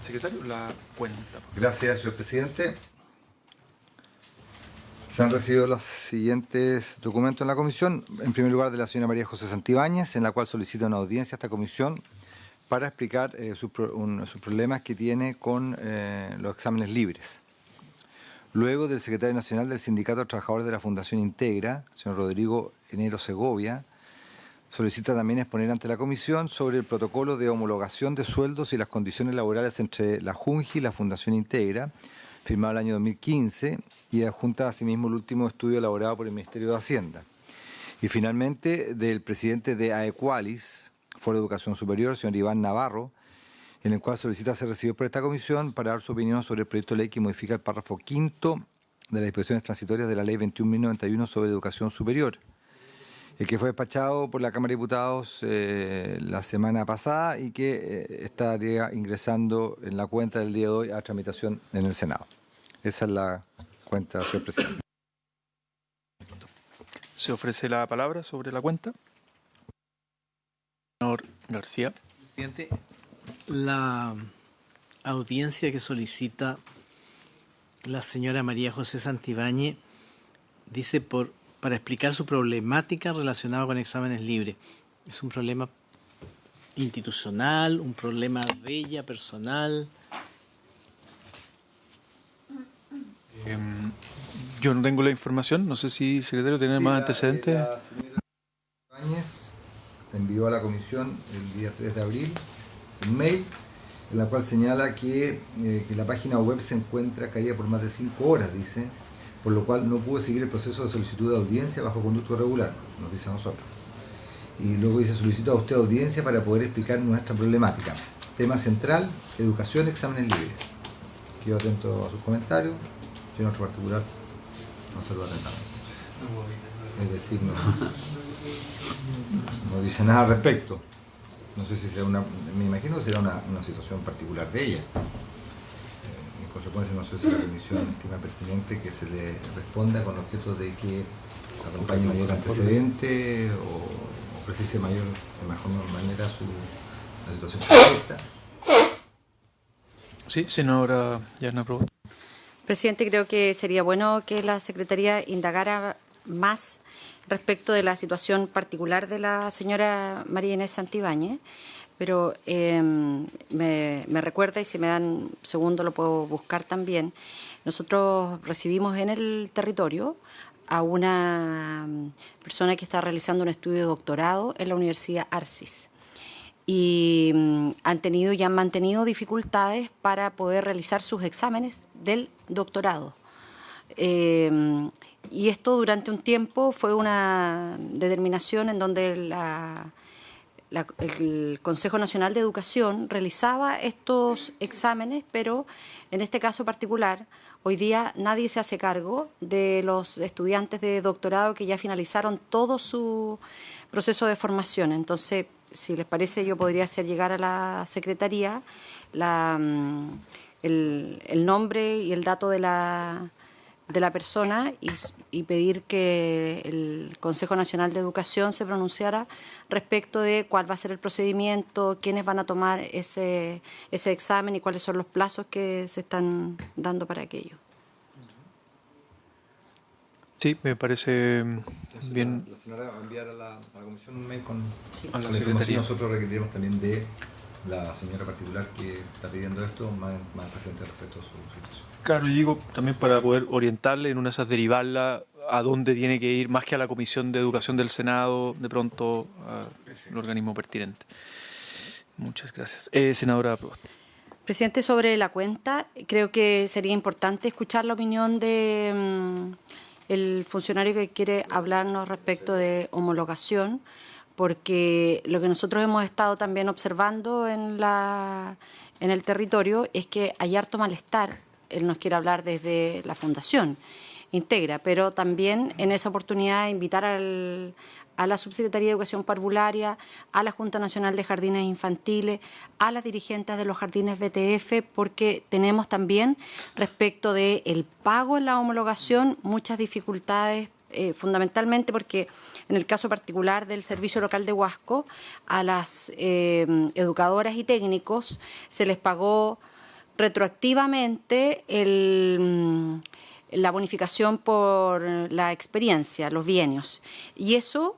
Secretario, la cuenta. Gracias, señor presidente. Se han recibido los siguientes documentos en la comisión. En primer lugar, de la señora María José Santibáñez, en la cual solicita una audiencia a esta comisión para explicar sus problemas que tiene con los exámenes libres. Luego, del secretario nacional del Sindicato de Trabajadores de la Fundación Integra, señor Rodrigo Enero Segovia, solicita también exponer ante la comisión sobre el protocolo de homologación de sueldos y las condiciones laborales entre la JUNJI y la Fundación Integra, firmado el año 2015, y adjunta asimismo el último estudio elaborado por el Ministerio de Hacienda. Y finalmente, del presidente de AEQUALIS, Foro de Educación Superior, señor Iván Navarro, en el cual solicita ser recibido por esta comisión para dar su opinión sobre el proyecto de ley que modifica el párrafo quinto de las disposiciones transitorias de la Ley 21.091 sobre educación superior, el que fue despachado por la Cámara de Diputados la semana pasada y que estaría ingresando en la cuenta del día de hoy a tramitación en el Senado. Esa es la cuenta, señor presidente. Se ofrece la palabra sobre la cuenta. Señor García. Presidente, la audiencia que solicita la señora María José Santibáñez dice para explicar su problemática relacionada con exámenes libres. ¿Es un problema institucional, un problema de ella, personal? Yo no tengo la información, no sé si el secretario tiene más antecedentes. La señora Santibáñez envió a la comisión el día 3 de abril un mail en la cual señala que la página web se encuentra caída por más de 5 horas, dice, por lo cual no pudo seguir el proceso de solicitud de audiencia bajo conducto regular, nos dice a nosotros. Y luego dice: solicito a usted audiencia para poder explicar nuestra problemática. Tema central: educación, exámenes libres. Quedo atento a sus comentarios. Yo en nuestro particular no se lo atendamos. Es decir, no dice nada al respecto. No sé si será me imagino que será una situación particular de ella. En consecuencia, no sé si la comisión estima pertinente que se le responda con objeto de que acompañe mayor antecedente o precise de mejor manera la situación correcta. Sí, senadora Yarna Proboste. Presidente, creo que sería bueno que la Secretaría indagara más respecto de la situación particular de la señora María Inés Santibáñez, pero me recuerda, y si me dan un segundo lo puedo buscar también. Nosotros recibimos en el territorio a una persona que está realizando un estudio de doctorado en la Universidad Arcis. Y han tenido y han mantenido dificultades para poder realizar sus exámenes del doctorado. Y esto durante un tiempo fue una determinación en donde el Consejo Nacional de Educación realizaba estos exámenes, pero en este caso particular, hoy día nadie se hace cargo de los estudiantes de doctorado que ya finalizaron todo su proceso de formación. Entonces, si les parece, yo podría hacer llegar a la Secretaría el nombre y el dato de la persona y pedir que el Consejo Nacional de Educación se pronunciara respecto de cuál va a ser el procedimiento, quiénes van a tomar ese examen y cuáles son los plazos que se están dando para aquello. Sí, me parece bien. La señora va a enviar a la comisión un mail con a la información. Secretaría. Nosotros requeriremos también de la señora particular que está pidiendo esto más presente respecto a su situación. Claro, y digo también para poder orientarle, en una de esas derivarla a dónde tiene que ir, más que a la Comisión de Educación del Senado, de pronto al organismo pertinente. Muchas gracias. Senadora Proboste. Presidente, sobre la cuenta, creo que sería importante escuchar la opinión de el funcionario que quiere hablarnos respecto de homologación, porque lo que nosotros hemos estado también observando en el territorio es que hay harto malestar. Él nos quiere hablar desde la Fundación Integra, pero también en esa oportunidad invitar a la Subsecretaría de Educación Parvularia, a la Junta Nacional de Jardines Infantiles, a las dirigentes de los jardines BTF, porque tenemos también respecto del pago en la homologación muchas dificultades fundamentalmente porque en el caso particular del Servicio Local de Huasco, a las educadoras y técnicos se les pagó retroactivamente la bonificación por la experiencia, los bienios. Y eso,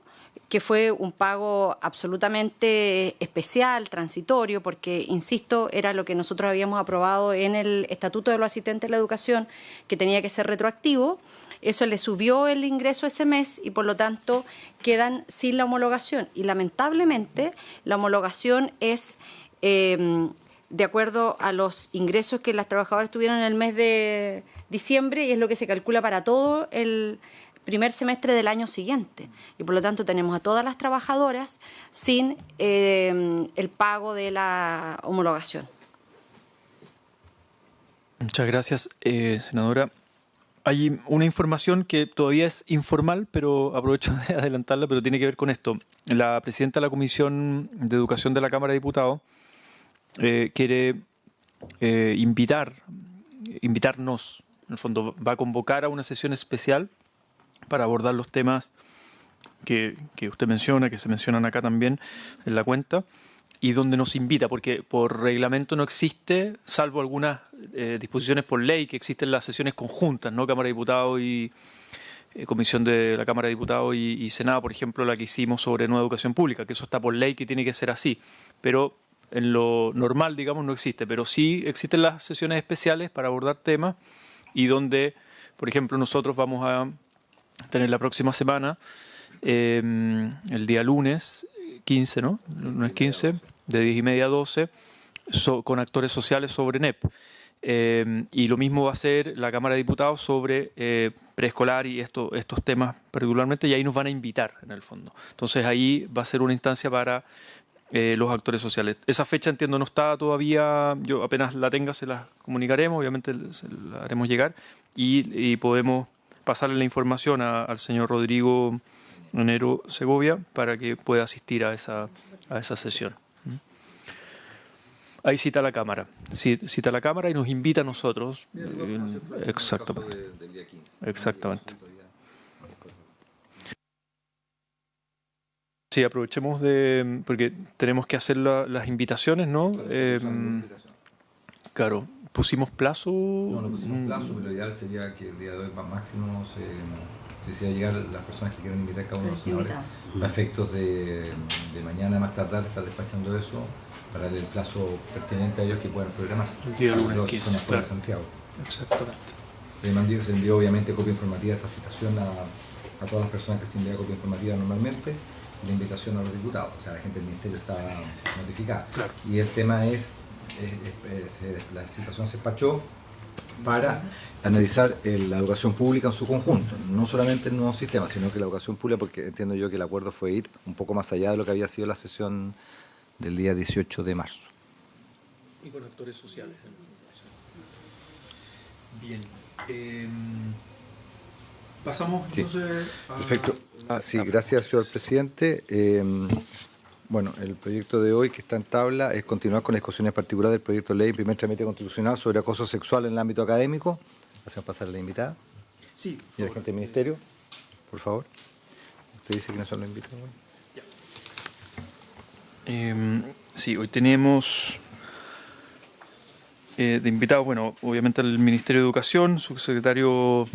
que fue un pago absolutamente especial, transitorio, porque, insisto, era lo que nosotros habíamos aprobado en el Estatuto de los Asistentes de la Educación, que tenía que ser retroactivo. Eso le subió el ingreso ese mes y, por lo tanto, quedan sin la homologación. Y, lamentablemente, la homologación es de acuerdo a los ingresos que las trabajadoras tuvieron en el mes de diciembre, y es lo que se calcula para todo el primer semestre del año siguiente. Y por lo tanto tenemos a todas las trabajadoras sin el pago de la homologación. Muchas gracias, senadora. Hay una información que todavía es informal, pero aprovecho de adelantarla, pero tiene que ver con esto. La presidenta de la Comisión de Educación de la Cámara de Diputados quiere invitarnos, en el fondo va a convocar a una sesión especial para abordar los temas que usted menciona, que se mencionan acá también en la cuenta, y donde nos invita, porque por reglamento no existe, salvo algunas disposiciones por ley, que existen las sesiones conjuntas, ¿no? Cámara de Diputados y Comisión de la Cámara de Diputados y Senado, por ejemplo, la que hicimos sobre nueva educación pública, que eso está por ley, que tiene que ser así, pero en lo normal, digamos, no existe, pero sí existen las sesiones especiales para abordar temas y donde, por ejemplo, nosotros vamos a tener la próxima semana, el día lunes 15, ¿no? Lunes 15, de 10:30 a 12, con actores sociales sobre NEP. Y lo mismo va a ser la Cámara de Diputados sobre preescolar y estos temas particularmente, y ahí nos van a invitar, en el fondo. Entonces ahí va a ser una instancia para los actores sociales. Esa fecha, entiendo, no está todavía, yo apenas la tenga se la comunicaremos, obviamente se la haremos llegar, y podemos pasarle la información al señor Rodrigo Enero Segovia para que pueda asistir a esa sesión. Ahí cita la Cámara, cita la Cámara y nos invita a nosotros. Exactamente. Exactamente. Sí, aprovechemos porque tenemos que hacer las invitaciones, ¿no? Claro, pusimos plazo. No pusimos plazo, pero lo ideal sería que el día de hoy máximo se hiciera llegar las personas que quieran invitar a cada uno de los senadores a efectos de mañana más tardar estar despachando eso para darle el plazo pertinente a ellos que puedan programarse. El día lunes 15, claro. De Santiago. Exactamente. Se envió obviamente copia informativa de esta citación a todas las personas que se envía copia informativa normalmente, y la invitación a los diputados, o sea, la gente del Ministerio está notificada. Claro. Y el tema es, la citación se despachó para analizar la educación pública en su conjunto, no solamente el nuevo sistema, sino que la educación pública, porque entiendo yo que el acuerdo fue ir un poco más allá de lo que había sido la sesión del día 18 de marzo. Y con actores sociales. Bien. Pasamos entonces a... Perfecto. Sí, gracias, señor presidente. Bueno, el proyecto de hoy que está en tabla es continuar con las discusiones particulares del proyecto de ley primer trámite constitucional sobre acoso sexual en el ámbito académico. Hacemos pasar a la invitada. Sí. Y la gente del ministerio, por favor. Usted dice que no son los invitados. Sí, hoy tenemos de invitados, bueno, obviamente al Ministerio de Educación, subsecretario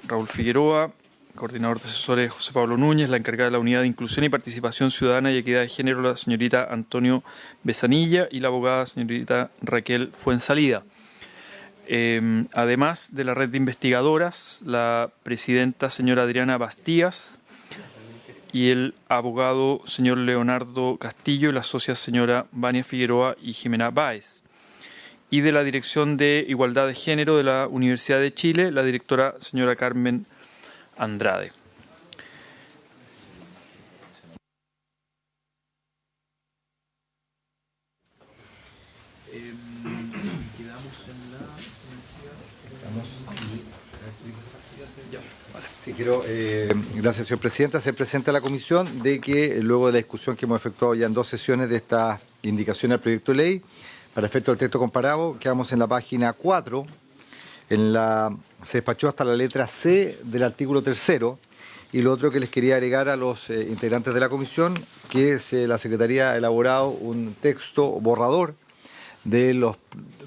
Raúl Figueroa, coordinador de asesores José Pablo Núñez, la encargada de la Unidad de Inclusión y Participación Ciudadana y Equidad de Género, la señorita Antonio Besanilla, y la abogada señorita Raquel Fuensalida. Además de la red de investigadoras, la presidenta señora Adriana Bastías y el abogado señor Leonardo Castillo y la socia señora Vania Figueroa y Jimena Báez. Y de la Dirección de Igualdad de Género de la Universidad de Chile, la directora señora Carmen Andrade. Sí, quiero, gracias, señor presidente, hacer presente a la comisión de que luego de la discusión que hemos efectuado ya en 2 sesiones de esta indicación al proyecto de ley, para efecto del texto comparado, quedamos en la página 4, se despachó hasta la letra C del artículo 3º, Y lo otro que les quería agregar a los integrantes de la comisión, que la Secretaría ha elaborado un texto borrador de los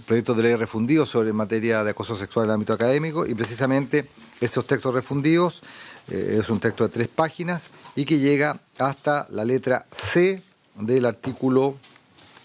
proyectos de ley refundidos sobre materia de acoso sexual en el ámbito académico, y precisamente esos textos refundidos es un texto de 3 páginas y que llega hasta la letra C del artículo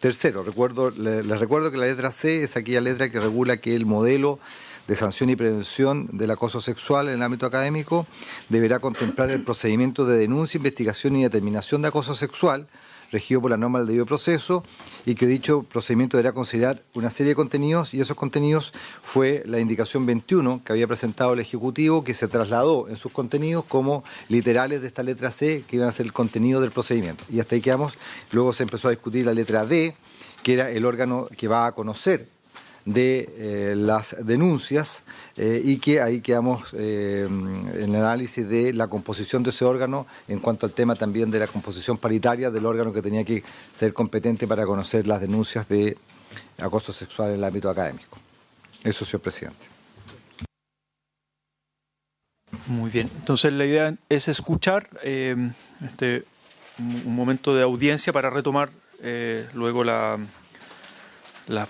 3º. Les recuerdo que la letra C es aquella letra que regula que el modelo de sanción y prevención del acoso sexual en el ámbito académico deberá contemplar el procedimiento de denuncia, investigación y determinación de acoso sexual regido por la norma del debido proceso, y que dicho procedimiento deberá considerar una serie de contenidos, y esos contenidos fue la indicación 21 que había presentado el Ejecutivo, que se trasladó en sus contenidos como literales de esta letra C, que iban a ser el contenido del procedimiento. Y hasta ahí quedamos. Luego se empezó a discutir la letra D, que era el órgano que va a conocer de las denuncias, y que ahí quedamos en el análisis de la composición de ese órgano en cuanto al tema también de la composición paritaria del órgano que tenía que ser competente para conocer las denuncias de acoso sexual en el ámbito académico. Eso, señor presidente. Muy bien. Entonces la idea es escuchar un momento de audiencia para retomar luego las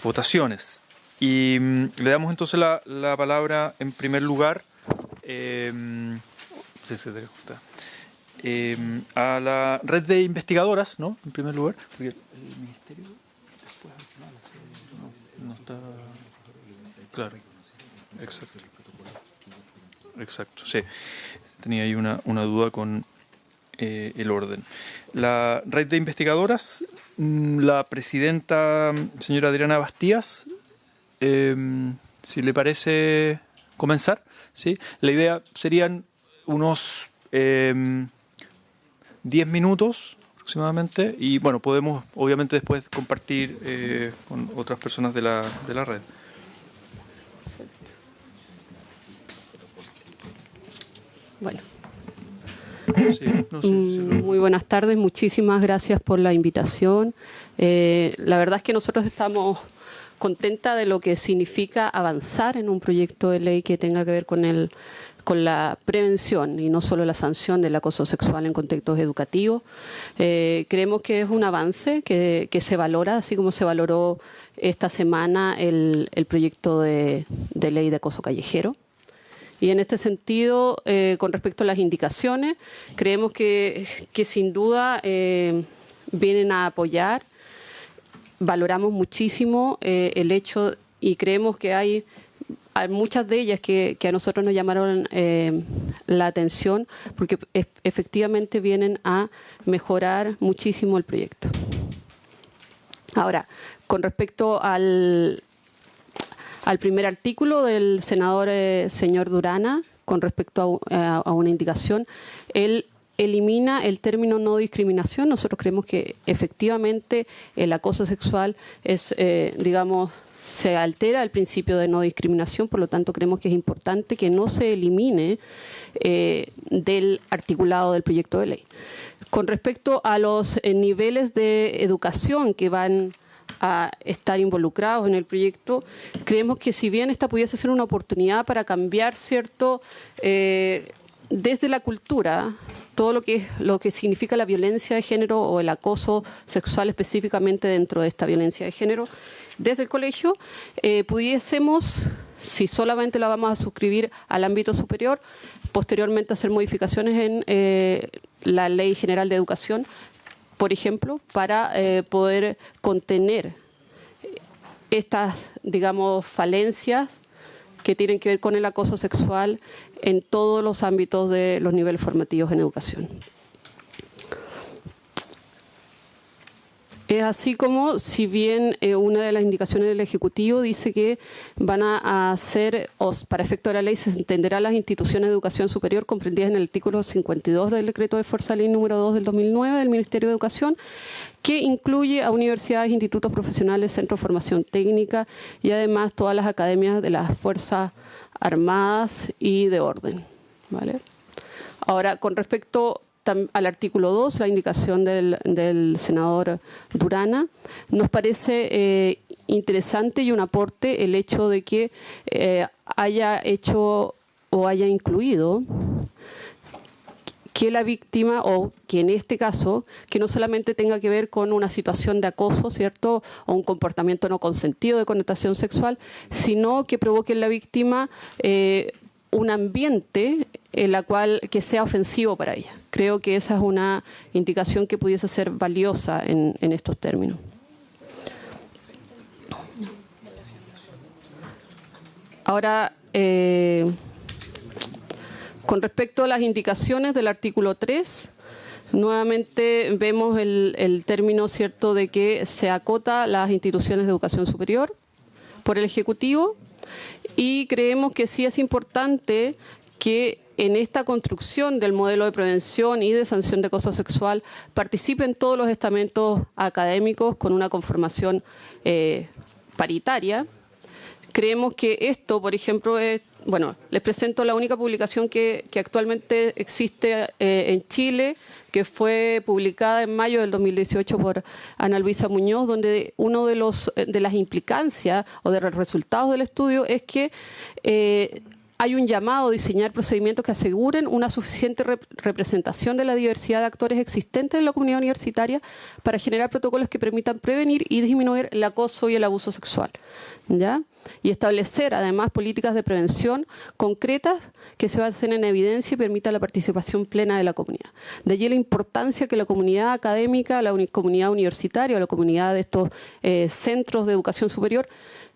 votaciones. Y le damos entonces la palabra en primer lugar a la red de investigadoras, ¿no? En primer lugar, porque el ministerio después al final no está claro. Exacto, sí. Tenía ahí una duda con el orden. La red de investigadoras, la presidenta, señora Adriana Bastías. Si le parece comenzar, ¿sí? La idea serían unos 10 minutos aproximadamente, y bueno, podemos obviamente después compartir con otras personas de la red. Bueno. Sí, no sé, muy buenas tardes, muchísimas gracias por la invitación. La verdad es que nosotros estamos contenta de lo que significa avanzar en un proyecto de ley que tenga que ver con la prevención y no solo la sanción del acoso sexual en contextos educativos. Creemos que es un avance que se valora, así como se valoró esta semana el proyecto de ley de acoso callejero. Y en este sentido, con respecto a las indicaciones, creemos que sin duda vienen a apoyar. Valoramos muchísimo el hecho, y creemos que hay muchas de ellas que a nosotros nos llamaron la atención, porque efectivamente vienen a mejorar muchísimo el proyecto. Ahora, con respecto al primer artículo del senador señor Durana, con respecto a una indicación, él elimina el término no discriminación. Nosotros creemos que efectivamente el acoso sexual es, se altera el principio de no discriminación, por lo tanto creemos que es importante que no se elimine del articulado del proyecto de ley. Con respecto a los niveles de educación que van a estar involucrados en el proyecto, creemos que si bien esta pudiese ser una oportunidad para cambiar, ¿cierto?, desde la cultura, todo lo que significa la violencia de género o el acoso sexual específicamente dentro de esta violencia de género, desde el colegio, pudiésemos, si solamente la vamos a suscribir al ámbito superior, posteriormente hacer modificaciones en la Ley General de Educación, por ejemplo, para poder contener estas, falencias que tienen que ver con el acoso sexual en todos los ámbitos de los niveles formativos en educación. Es así como, si bien una de las indicaciones del Ejecutivo dice que van a hacer, para efecto de la ley, se entenderá las instituciones de educación superior comprendidas en el artículo 52 del Decreto de Fuerza Ley número 2 del 2009 del Ministerio de Educación, que incluye a universidades, institutos profesionales, centros de formación técnica y además todas las academias de las Fuerzas Armadas y de orden, ¿vale? Ahora, con respecto al artículo 2, la indicación del senador Durana, nos parece interesante y un aporte el hecho de que haya hecho o haya incluido que la víctima, o que en este caso, que no solamente tenga que ver con una situación de acoso, ¿cierto?, o un comportamiento no consentido de connotación sexual, sino que provoque en la víctima un ambiente en la cual que sea ofensivo para ella. Creo que esa es una indicación que pudiese ser valiosa en estos términos. Ahora, con respecto a las indicaciones del artículo 3, nuevamente vemos el término, ¿cierto?, de que se acota las instituciones de educación superior por el Ejecutivo, y creemos que sí es importante que en esta construcción del modelo de prevención y de sanción de acoso sexual participen todos los estamentos académicos con una conformación paritaria. Creemos que esto, por ejemplo, es, bueno, les presento la única publicación que actualmente existe en Chile, que fue publicada en mayo del 2018 por Ana Luisa Muñoz, donde uno de las implicancias o de los resultados del estudio es que hay un llamado a diseñar procedimientos que aseguren una suficiente representación de la diversidad de actores existentes en la comunidad universitaria para generar protocolos que permitan prevenir y disminuir el acoso y el abuso sexual, ¿ya? Y establecer además políticas de prevención concretas que se basen en evidencia y permitan la participación plena de la comunidad. De allí la importancia que la comunidad académica, la comunidad universitaria, la comunidad de estos centros de educación superior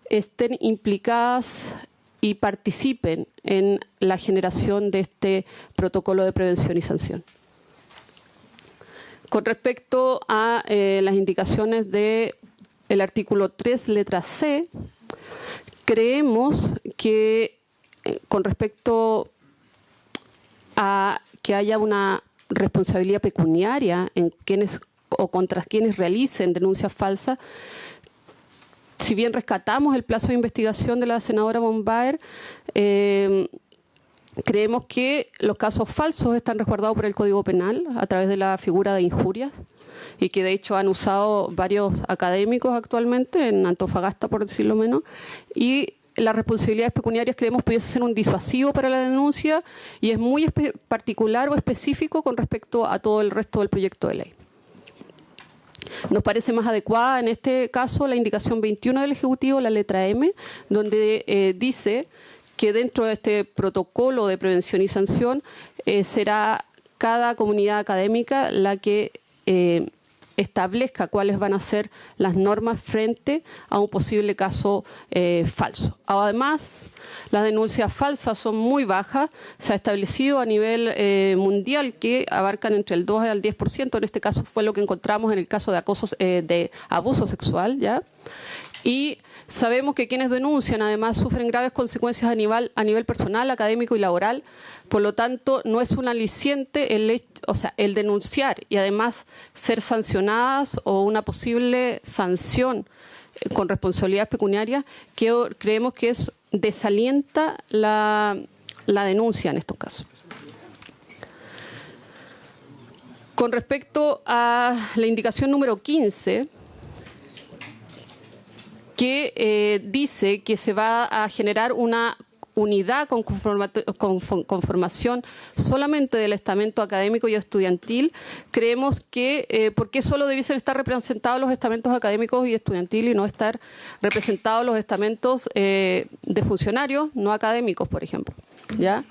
estén implicadas y participen en la generación de este protocolo de prevención y sanción. Con respecto a las indicaciones del artículo 3, letra C, creemos que con respecto a que haya una responsabilidad pecuniaria en quienes o contra quienes realicen denuncias falsas, si bien rescatamos el plazo de investigación de la senadora Bombaer, creemos que los casos falsos están resguardados por el Código Penal a través de la figura de injurias, y que de hecho han usado varios académicos actualmente en Antofagasta, por decirlo menos, y las responsabilidades pecuniarias creemos pudiese ser un disuasivo para la denuncia, y es muy particular o específico con respecto a todo el resto del proyecto de ley. Nos parece más adecuada en este caso la indicación 21 del Ejecutivo, la letra M, donde dice que dentro de este protocolo de prevención y sanción será cada comunidad académica la que establezca cuáles van a ser las normas frente a un posible caso falso. Además, las denuncias falsas son muy bajas. Se ha establecido a nivel mundial que abarcan entre el 2 al 10%. En este caso fue lo que encontramos en el caso de acosos, de abuso sexual, ¿ya? Y sabemos que quienes denuncian además sufren graves consecuencias a nivel personal, académico y laboral. Por lo tanto, no es un aliciente el denunciar y además ser sancionadas o una posible sanción con responsabilidad pecuniaria, que creemos que desalienta la denuncia en estos casos. Con respecto a la indicación número 15, que dice que se va a generar una unidad con conformación solamente del estamento académico y estudiantil, creemos que ¿por qué solo debiesen estar representados los estamentos académicos y estudiantil y no estar representados los estamentos de funcionarios no académicos, por ejemplo? ¿Ya?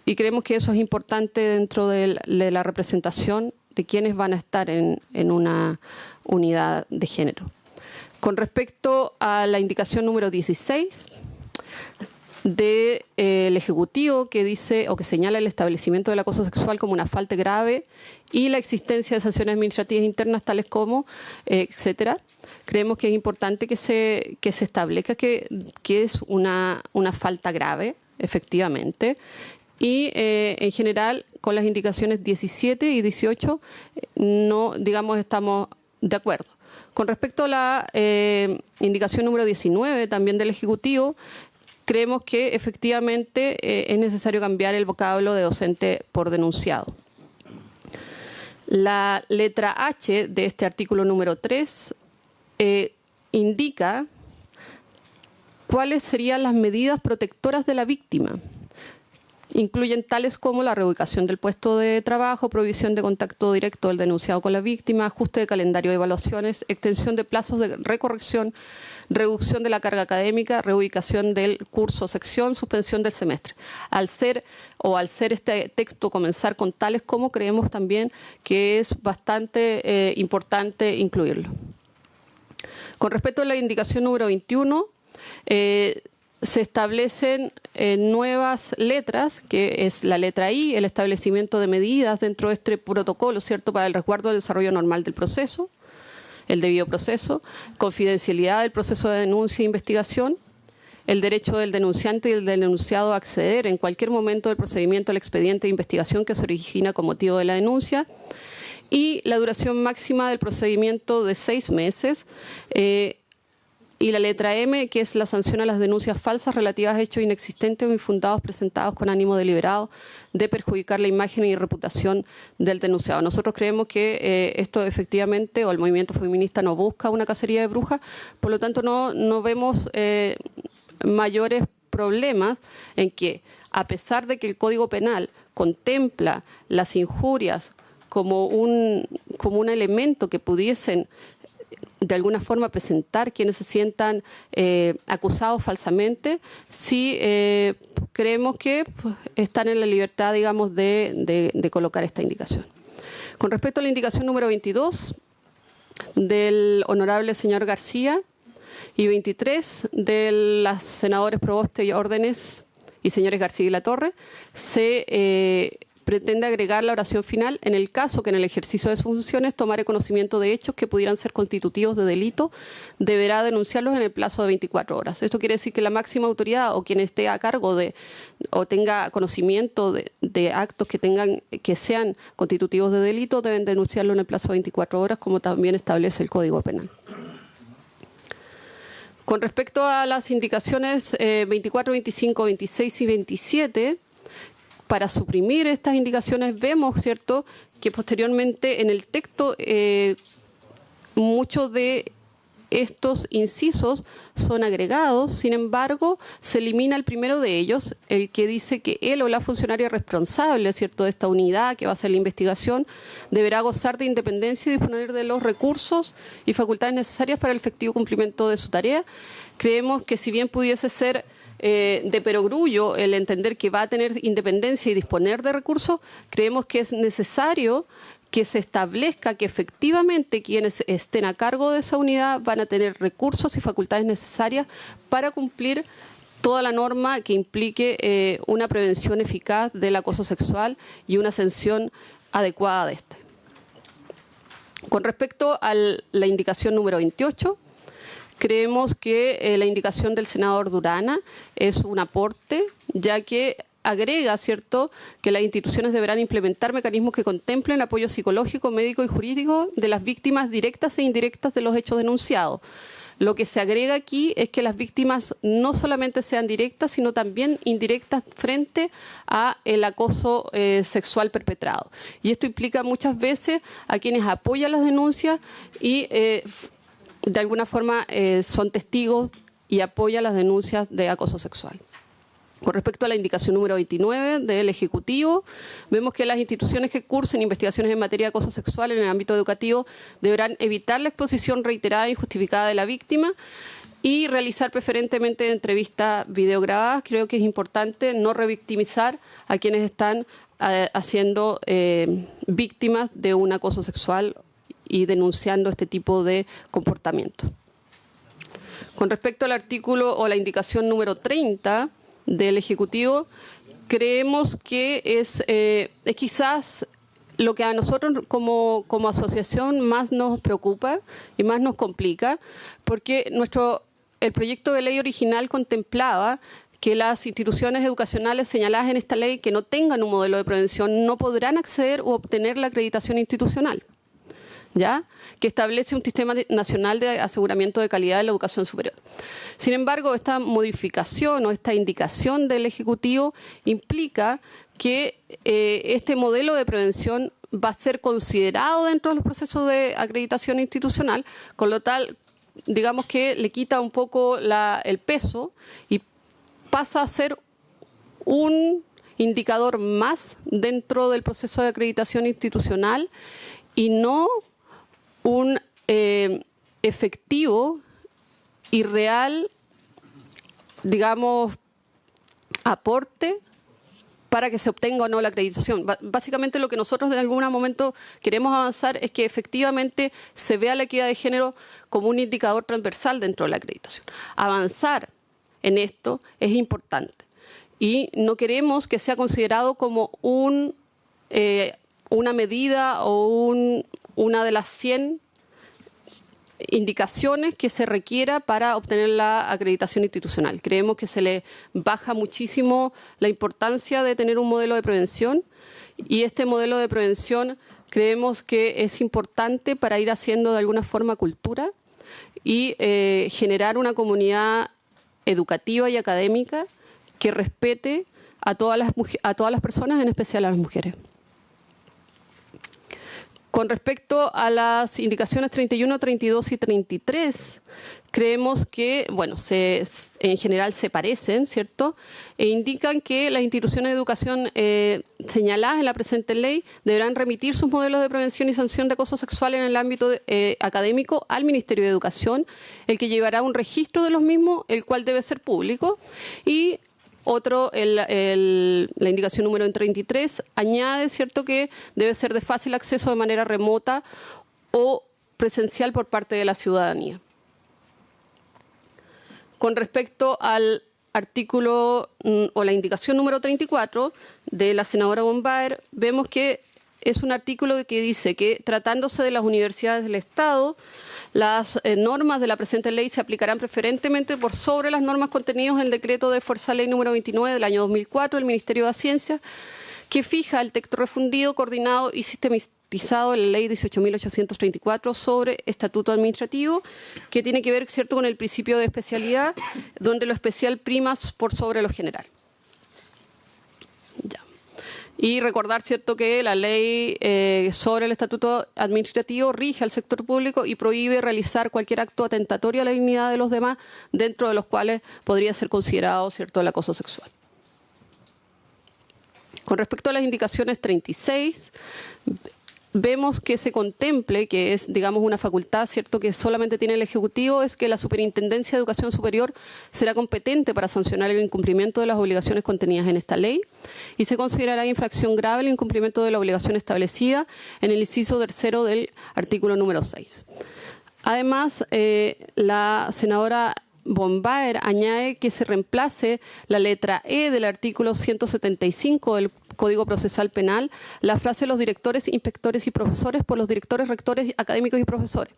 Y creemos que eso es importante dentro de la representación de quienes van a estar en una unidad de género. Con respecto a la indicación número 16 del Ejecutivo, que dice o que señala el establecimiento del acoso sexual como una falta grave y la existencia de sanciones administrativas internas tales como, etcétera, creemos que es importante que se establezca que es una falta grave, efectivamente, y en general con las indicaciones 17 y 18 no, digamos, estamos de acuerdo. Con respecto a la indicación número 19, también del Ejecutivo, creemos que efectivamente es necesario cambiar el vocablo de docente por denunciado. La letra H de este artículo número 3 indica cuáles serían las medidas protectoras de la víctima. incluyen tales como la reubicación del puesto de trabajo, prohibición de contacto directo del denunciado con la víctima, ajuste de calendario de evaluaciones, extensión de plazos de recorrección, reducción de la carga académica, reubicación del curso o sección, suspensión del semestre. Al ser este texto comenzar con tales como, creemos también que es bastante importante incluirlo. Con respecto a la indicación número 21, se establecen nuevas letras, que es la letra I, el establecimiento de medidas dentro de este protocolo, ¿cierto?, para el resguardo del desarrollo normal del proceso, el debido proceso, confidencialidad del proceso de denuncia e investigación, el derecho del denunciante y el del denunciado a acceder en cualquier momento del procedimiento al expediente de investigación que se origina con motivo de la denuncia, y la duración máxima del procedimiento de 6 meses, y la letra M, que es la sanción a las denuncias falsas relativas a hechos inexistentes o infundados presentados con ánimo deliberado de perjudicar la imagen y reputación del denunciado. Nosotros creemos que esto efectivamente, o el movimiento feminista no busca una cacería de brujas, por lo tanto no vemos mayores problemas en que, a pesar de que el Código Penal contempla las injurias como un elemento que pudiesen de alguna forma presentar quienes se sientan acusados falsamente, sí creemos que están en la libertad, digamos, de colocar esta indicación. Con respecto a la indicación número 22 del honorable señor García y 23 de las senadores Proboste y Órdenes y señores García y Latorre, se pretende agregar la oración final en el caso que en el ejercicio de sus funciones tomare conocimiento de hechos que pudieran ser constitutivos de delito, deberá denunciarlos en el plazo de 24 horas. Esto quiere decir que la máxima autoridad o quien esté a cargo de o tenga conocimiento de actos que sean constitutivos de delito deben denunciarlo en el plazo de 24 horas, como también establece el Código Penal. Con respecto a las indicaciones 24, 25, 26 y 27, para suprimir estas indicaciones vemos, ¿cierto?, que posteriormente en el texto muchos de estos incisos son agregados, sin embargo, se elimina el primero de ellos, el que dice que él o la funcionaria responsable, ¿cierto?, de esta unidad que va a hacer la investigación, deberá gozar de independencia y disponer de los recursos y facultades necesarias para el efectivo cumplimiento de su tarea. Creemos que si bien pudiese ser de perogrullo el entender que va a tener independencia y disponer de recursos, creemos que es necesario que se establezca que efectivamente quienes estén a cargo de esa unidad van a tener recursos y facultades necesarias para cumplir toda la norma que implique una prevención eficaz del acoso sexual y una sanción adecuada de este. Con respecto a la indicación número 28, creemos que la indicación del senador Durana es un aporte, ya que agrega, ¿cierto?, que las instituciones deberán implementar mecanismos que contemplen apoyo psicológico, médico y jurídico de las víctimas directas e indirectas de los hechos denunciados. Lo que se agrega aquí es que las víctimas no solamente sean directas, sino también indirectas frente a el acoso sexual perpetrado. Y esto implica muchas veces a quienes apoyan las denuncias y de alguna forma son testigos y apoyan las denuncias de acoso sexual. Con respecto a la indicación número 29 del Ejecutivo, vemos que las instituciones que cursen investigaciones en materia de acoso sexual en el ámbito educativo deberán evitar la exposición reiterada e injustificada de la víctima y realizar preferentemente entrevistas videograbadas. Creo que es importante no revictimizar a quienes están haciendo víctimas de un acoso sexual y denunciando este tipo de comportamiento. Con respecto al artículo o la indicación número 30 del Ejecutivo, creemos que es quizás lo que a nosotros como asociación más nos preocupa y más nos complica, porque el proyecto de ley original contemplaba que las instituciones educacionales señaladas en esta ley que no tengan un modelo de prevención no podrán acceder u obtener la acreditación institucional, ¿ya?, que establece un sistema nacional de aseguramiento de calidad de la educación superior. Sin embargo, esta modificación o esta indicación del Ejecutivo implica que este modelo de prevención va a ser considerado dentro de los procesos de acreditación institucional, con lo tal, digamos que le quita un poco el peso y pasa a ser un indicador más dentro del proceso de acreditación institucional y no un efectivo y real, digamos, aporte para que se obtenga o no la acreditación. Básicamente lo que nosotros en algún momento queremos avanzar es que efectivamente se vea la equidad de género como un indicador transversal dentro de la acreditación. Avanzar en esto es importante y no queremos que sea considerado como una medida o una de las 100 indicaciones que se requiera para obtener la acreditación institucional. Creemos que se le baja muchísimo la importancia de tener un modelo de prevención y este modelo de prevención creemos que es importante para ir haciendo de alguna forma cultura y generar una comunidad educativa y académica que respete a todas las personas, en especial a las mujeres. Con respecto a las indicaciones 31, 32 y 33, creemos que, bueno, en general se parecen, ¿cierto? E indican que las instituciones de educación señaladas en la presente ley deberán remitir sus modelos de prevención y sanción de acoso sexual en el ámbito académico al Ministerio de Educación, el que llevará un registro de los mismos, el cual debe ser público, y la indicación número 33 añade, ¿cierto?, que debe ser de fácil acceso de manera remota o presencial por parte de la ciudadanía. Con respecto al artículo o la indicación número 34 de la senadora Bombaer, vemos que es un artículo que dice que tratándose de las universidades del Estado, las normas de la presente ley se aplicarán preferentemente por sobre las normas contenidas en el decreto de Fuerza Ley número 29 del año 2004 del Ministerio de Ciencia, que fija el texto refundido, coordinado y sistematizado en la Ley 18.834 sobre Estatuto Administrativo, que tiene que ver, ¿cierto?, con el principio de especialidad, donde lo especial prima por sobre lo general. Ya. Y recordar, ¿cierto?, que la ley sobre el Estatuto Administrativo rige al sector público y prohíbe realizar cualquier acto atentatorio a la dignidad de los demás, dentro de los cuales podría ser considerado, ¿cierto?, el acoso sexual. Con respecto a las indicaciones 36, vemos que se contemple, que es, digamos, una facultad, ¿cierto?, que solamente tiene el Ejecutivo, es que la Superintendencia de Educación Superior será competente para sancionar el incumplimiento de las obligaciones contenidas en esta ley y se considerará infracción grave el incumplimiento de la obligación establecida en el inciso tercero del artículo número 6. Además, la senadora Bombaer añade que se reemplace la letra E del artículo 175 del Código Procesal Penal, la frase los directores, inspectores y profesores por los directores, rectores, académicos y profesores.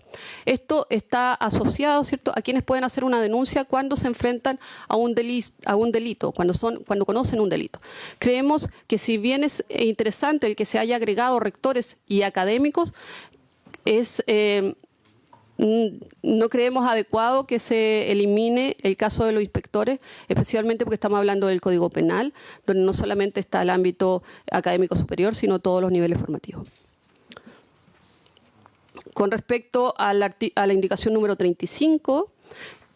Esto está asociado, ¿cierto?, a quienes pueden hacer una denuncia cuando se enfrentan a un delito, cuando conocen un delito. Creemos que si bien es interesante el que se haya agregado rectores y académicos, no creemos adecuado que se elimine el caso de los inspectores, especialmente porque estamos hablando del Código Penal, donde no solamente está el ámbito académico superior, sino todos los niveles formativos. Con respecto a la indicación número 35,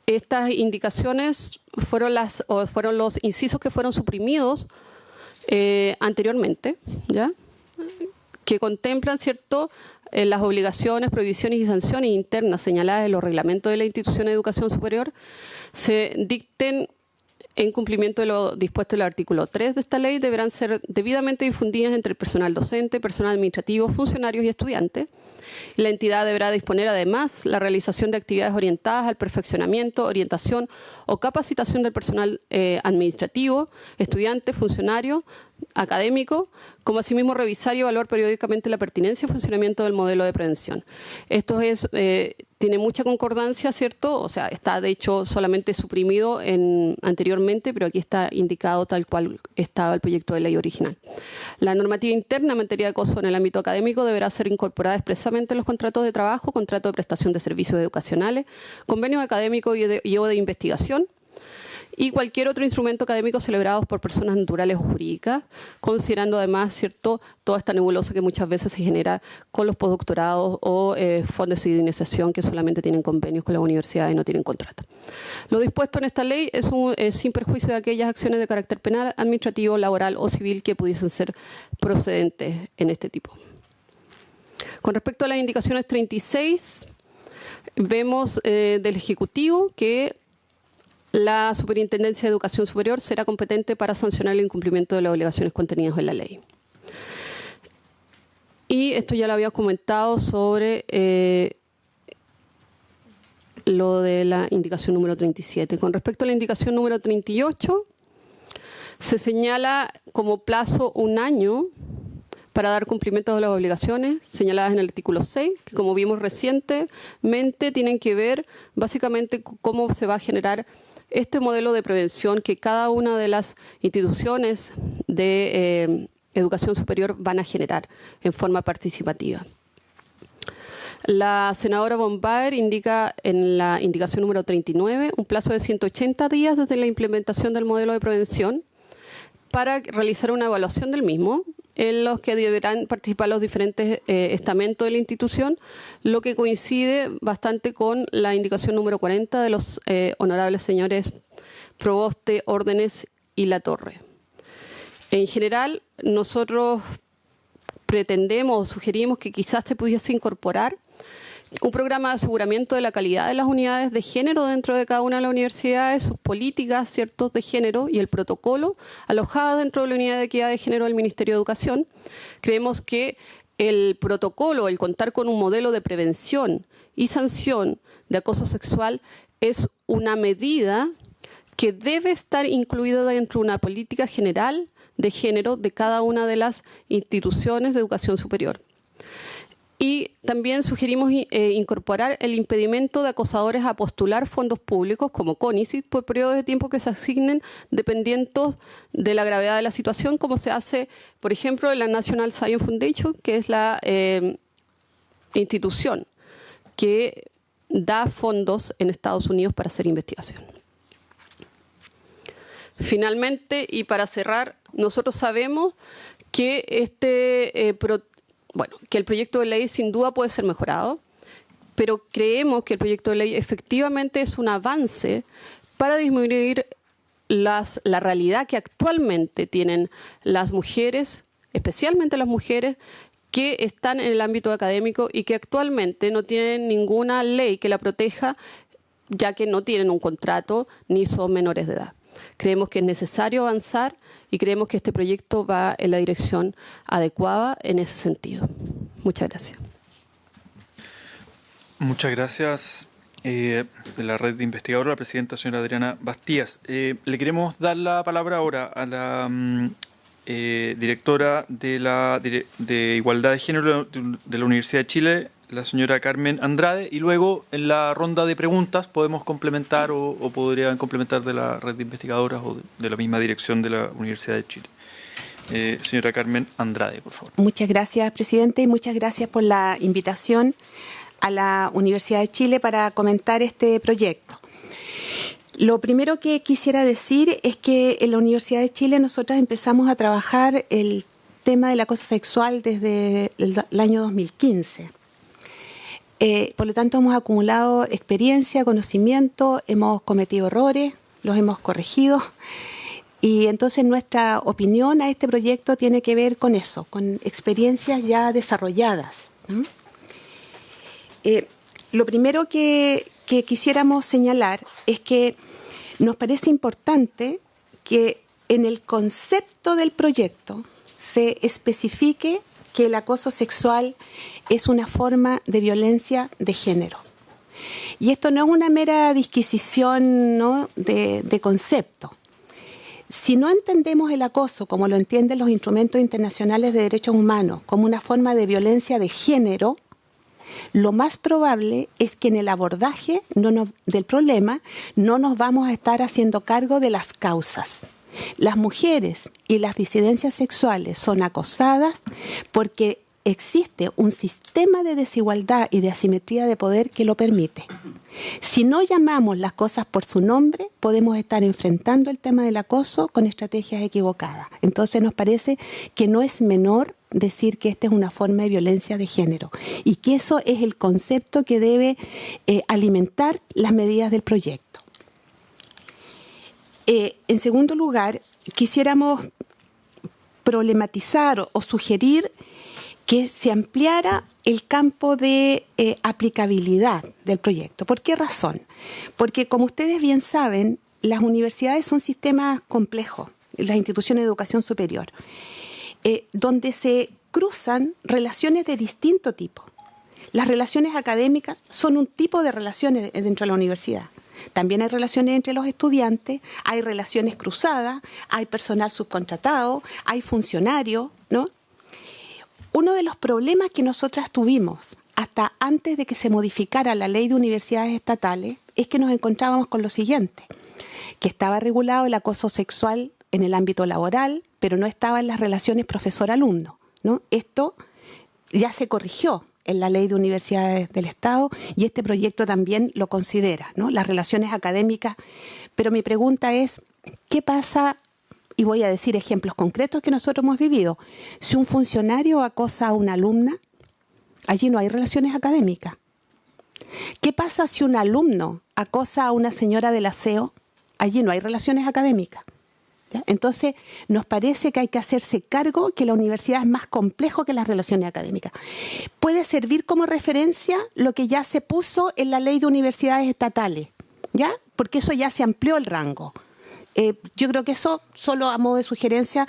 estas indicaciones fueron los incisos que fueron suprimidos anteriormente, ¿ya?, que contemplan, ¿cierto?, las obligaciones, prohibiciones y sanciones internas señaladas en los reglamentos de la institución de educación superior se dicten en cumplimiento de lo dispuesto en el artículo 3 de esta ley, deberán ser debidamente difundidas entre el personal docente, personal administrativo, funcionarios y estudiantes. La entidad deberá disponer además la realización de actividades orientadas al perfeccionamiento, orientación o capacitación del personal administrativo, estudiante, funcionario, académico, como asimismo revisar y evaluar periódicamente la pertinencia y funcionamiento del modelo de prevención. Esto tiene mucha concordancia, ¿cierto? O sea, está de hecho solamente suprimido anteriormente, pero aquí está indicado tal cual estaba el proyecto de ley original. La normativa interna en materia de acoso en el ámbito académico deberá ser incorporada expresamente en los contratos de trabajo, contratos de prestación de servicios educacionales, convenios académicos y o de investigación. y cualquier otro instrumento académico celebrado por personas naturales o jurídicas, considerando además, ¿cierto?, toda esta nebulosa que muchas veces se genera con los postdoctorados o fondos de iniciación que solamente tienen convenios con la universidad y no tienen contrato. Lo dispuesto en esta ley es sin perjuicio de aquellas acciones de carácter penal, administrativo, laboral o civil que pudiesen ser procedentes en este tipo. Con respecto a las indicaciones 36, vemos del Ejecutivo que la Superintendencia de Educación Superior será competente para sancionar el incumplimiento de las obligaciones contenidas en la ley. Y esto ya lo había comentado sobre lo de la indicación número 37. Con respecto a la indicación número 38, se señala como plazo 1 año para dar cumplimiento de las obligaciones señaladas en el artículo 6, que como vimos recientemente tienen que ver básicamente con cómo se va a generar este modelo de prevención que cada una de las instituciones de educación superior van a generar en forma participativa. La senadora Bombaer indica en la indicación número 39 un plazo de 180 días desde la implementación del modelo de prevención para realizar una evaluación del mismo, en los que deberán participar los diferentes estamentos de la institución, lo que coincide bastante con la indicación número 40 de los honorables señores Proboste, Órdenes y Latorre. En general, nosotros pretendemos, sugerimos que quizás se pudiese incorporar un programa de aseguramiento de la calidad de las unidades de género dentro de cada una de las universidades, sus políticas ciertos de género y el protocolo alojado dentro de la unidad de equidad de género del Ministerio de Educación. Creemos que el protocolo, el contar con un modelo de prevención y sanción de acoso sexual es una medida que debe estar incluida dentro de una política general de género de cada una de las instituciones de educación superior. Y también sugerimos incorporar el impedimento de acosadores a postular fondos públicos como CONICYT por periodos de tiempo que se asignen dependiendo de la gravedad de la situación, como se hace, por ejemplo, en la National Science Foundation, que es la institución que da fondos en Estados Unidos para hacer investigación. Finalmente, y para cerrar, nosotros sabemos que que el proyecto de ley sin duda puede ser mejorado, pero creemos que el proyecto de ley efectivamente es un avance para disminuir la realidad que actualmente tienen las mujeres, especialmente las mujeres que están en el ámbito académico y que actualmente no tienen ninguna ley que la proteja, ya que no tienen un contrato ni son menores de edad. Creemos que es necesario avanzar y creemos que este proyecto va en la dirección adecuada en ese sentido. Muchas gracias. Muchas gracias. De la red de investigadores, la presidenta señora Adriana Bastías. Le queremos dar la palabra ahora a la directora de Igualdad de Género de la Universidad de Chile, la señora Carmen Andrade, y luego en la ronda de preguntas podemos complementar o podrían complementar de la red de investigadoras o de la misma dirección de la Universidad de Chile. Señora Carmen Andrade, por favor. Muchas gracias, presidente, y muchas gracias por la invitación a la Universidad de Chile para comentar este proyecto. Lo primero que quisiera decir es que en la Universidad de Chile nosotras empezamos a trabajar el tema del acoso sexual desde el año 2015. Por lo tanto, hemos acumulado experiencia, conocimiento, hemos cometido errores, los hemos corregido. Y entonces nuestra opinión a este proyecto tiene que ver con eso, con experiencias ya desarrolladas, ¿no? Lo primero que quisiéramos señalar es que nos parece importante que en el concepto del proyecto se especifique que el acoso sexual es una forma de violencia de género. Y esto no es una mera disquisición, ¿no?, de concepto. Si no entendemos el acoso, como lo entienden los instrumentos internacionales de derechos humanos, como una forma de violencia de género, lo más probable es que en el abordaje del problema no nos vamos a estar haciendo cargo de las causas. Las mujeres y las disidencias sexuales son acosadas porque existe un sistema de desigualdad y de asimetría de poder que lo permite. Si no llamamos las cosas por su nombre, podemos estar enfrentando el tema del acoso con estrategias equivocadas. Entonces nos parece que no es menor decir que esta es una forma de violencia de género y que eso es el concepto que debe alimentar las medidas del proyecto. En segundo lugar, quisiéramos problematizar o sugerir que se ampliara el campo de aplicabilidad del proyecto. ¿Por qué razón? Porque, como ustedes bien saben, las universidades son sistemas complejos, las instituciones de educación superior, donde se cruzan relaciones de distinto tipo. Las relaciones académicas son un tipo de relaciones dentro de la universidad. También hay relaciones entre los estudiantes, hay relaciones cruzadas, hay personal subcontratado, hay funcionarios, ¿no? Uno de los problemas que nosotras tuvimos hasta antes de que se modificara la ley de universidades estatales es que nos encontrábamos con lo siguiente, que estaba regulado el acoso sexual en el ámbito laboral, pero no estaba en las relaciones profesor-alumno, ¿no? Esto ya se corrigió en la ley de universidades del Estado y este proyecto también lo considera, ¿no? Las relaciones académicas. Pero mi pregunta es, ¿qué pasa? Y voy a decir ejemplos concretos que nosotros hemos vivido. Si un funcionario acosa a una alumna, allí no hay relaciones académicas. ¿Qué pasa si un alumno acosa a una señora del aseo? Allí no hay relaciones académicas. ¿Ya? Entonces, nos parece que hay que hacerse cargo que la universidad es más complejo que las relaciones académicas. Puede servir como referencia lo que ya se puso en la ley de universidades estatales, ¿ya? Porque eso ya se amplió el rango. Yo creo que eso, solo a modo de sugerencia,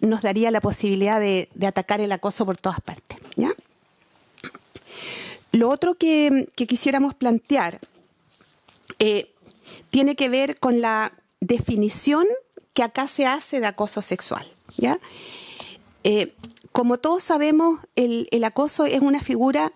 nos daría la posibilidad de atacar el acoso por todas partes, ¿ya? Lo otro que quisiéramos plantear tiene que ver con la definición que acá se hace de acoso sexual, ¿ya? Como todos sabemos, el acoso es una figura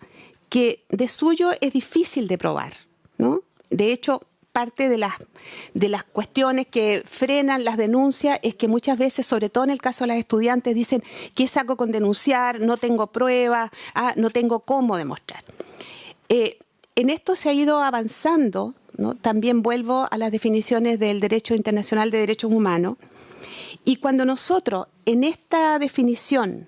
que de suyo es difícil de probar, ¿no? De hecho, parte de las cuestiones que frenan las denuncias es que muchas veces, sobre todo en el caso de las estudiantes, dicen, ¿qué saco con denunciar? No tengo pruebas, no tengo cómo demostrar. En esto se ha ido avanzando, ¿no? También vuelvo a las definiciones del Derecho Internacional de Derechos Humanos, y cuando nosotros en esta definición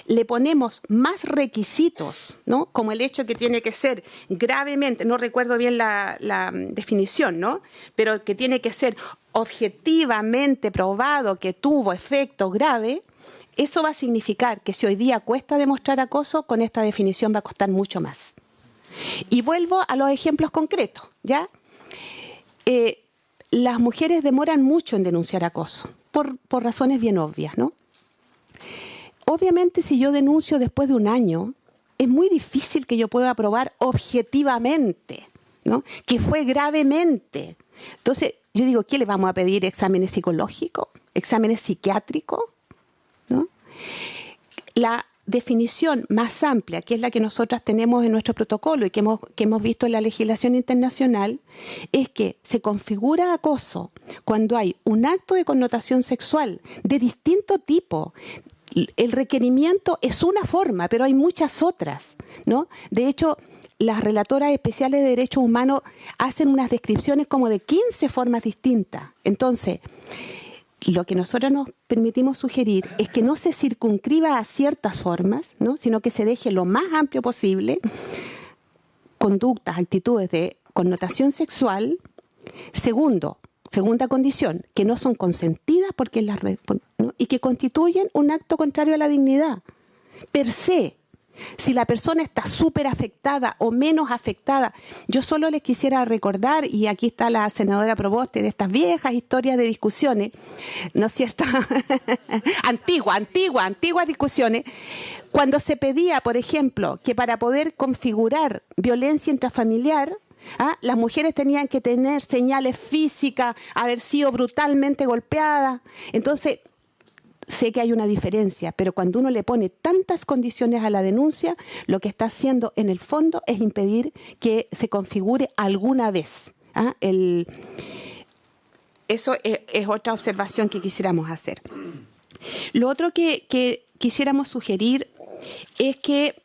le ponemos más requisitos, ¿no? Como el hecho que tiene que ser gravemente, no recuerdo bien la definición, ¿no? Pero que tiene que ser objetivamente probado que tuvo efecto grave, eso va a significar que si hoy día cuesta demostrar acoso, con esta definición va a costar mucho más. Y vuelvo a los ejemplos concretos, ¿ya? Las mujeres demoran mucho en denunciar acoso, por razones bien obvias, ¿no? Obviamente, si yo denuncio después de un año, es muy difícil que yo pueda probar objetivamente, ¿no? Que fue gravemente. Entonces, yo digo, ¿qué le vamos a pedir? ¿Exámenes psicológicos? ¿Exámenes psiquiátricos? ¿No? La definición más amplia, que es la que nosotras tenemos en nuestro protocolo y que hemos visto en la legislación internacional, es que se configura acoso cuando hay un acto de connotación sexual de distinto tipo. El requerimiento es una forma, pero hay muchas otras, ¿no? De hecho, las relatoras especiales de derechos humanos hacen unas descripciones como de 15 formas distintas. Entonces, lo que nosotros nos permitimos sugerir es que no se circunscriba a ciertas formas, ¿no? Sino que se deje lo más amplio posible conductas, actitudes de connotación sexual. Segunda condición, que no son consentidas porque ¿no? Y que constituyen un acto contrario a la dignidad. Per se, si la persona está súper afectada o menos afectada, yo solo les quisiera recordar, y aquí está la senadora Proboste, de estas viejas historias de discusiones, ¿no es cierto? antiguas discusiones, cuando se pedía, por ejemplo, que para poder configurar violencia intrafamiliar, las mujeres tenían que tener señales físicas, haber sido brutalmente golpeadas. Entonces, sé que hay una diferencia, pero cuando uno le pone tantas condiciones a la denuncia, lo que está haciendo en el fondo es impedir que se configure alguna vez. Eso es otra observación que quisiéramos hacer. Lo otro que quisiéramos sugerir es que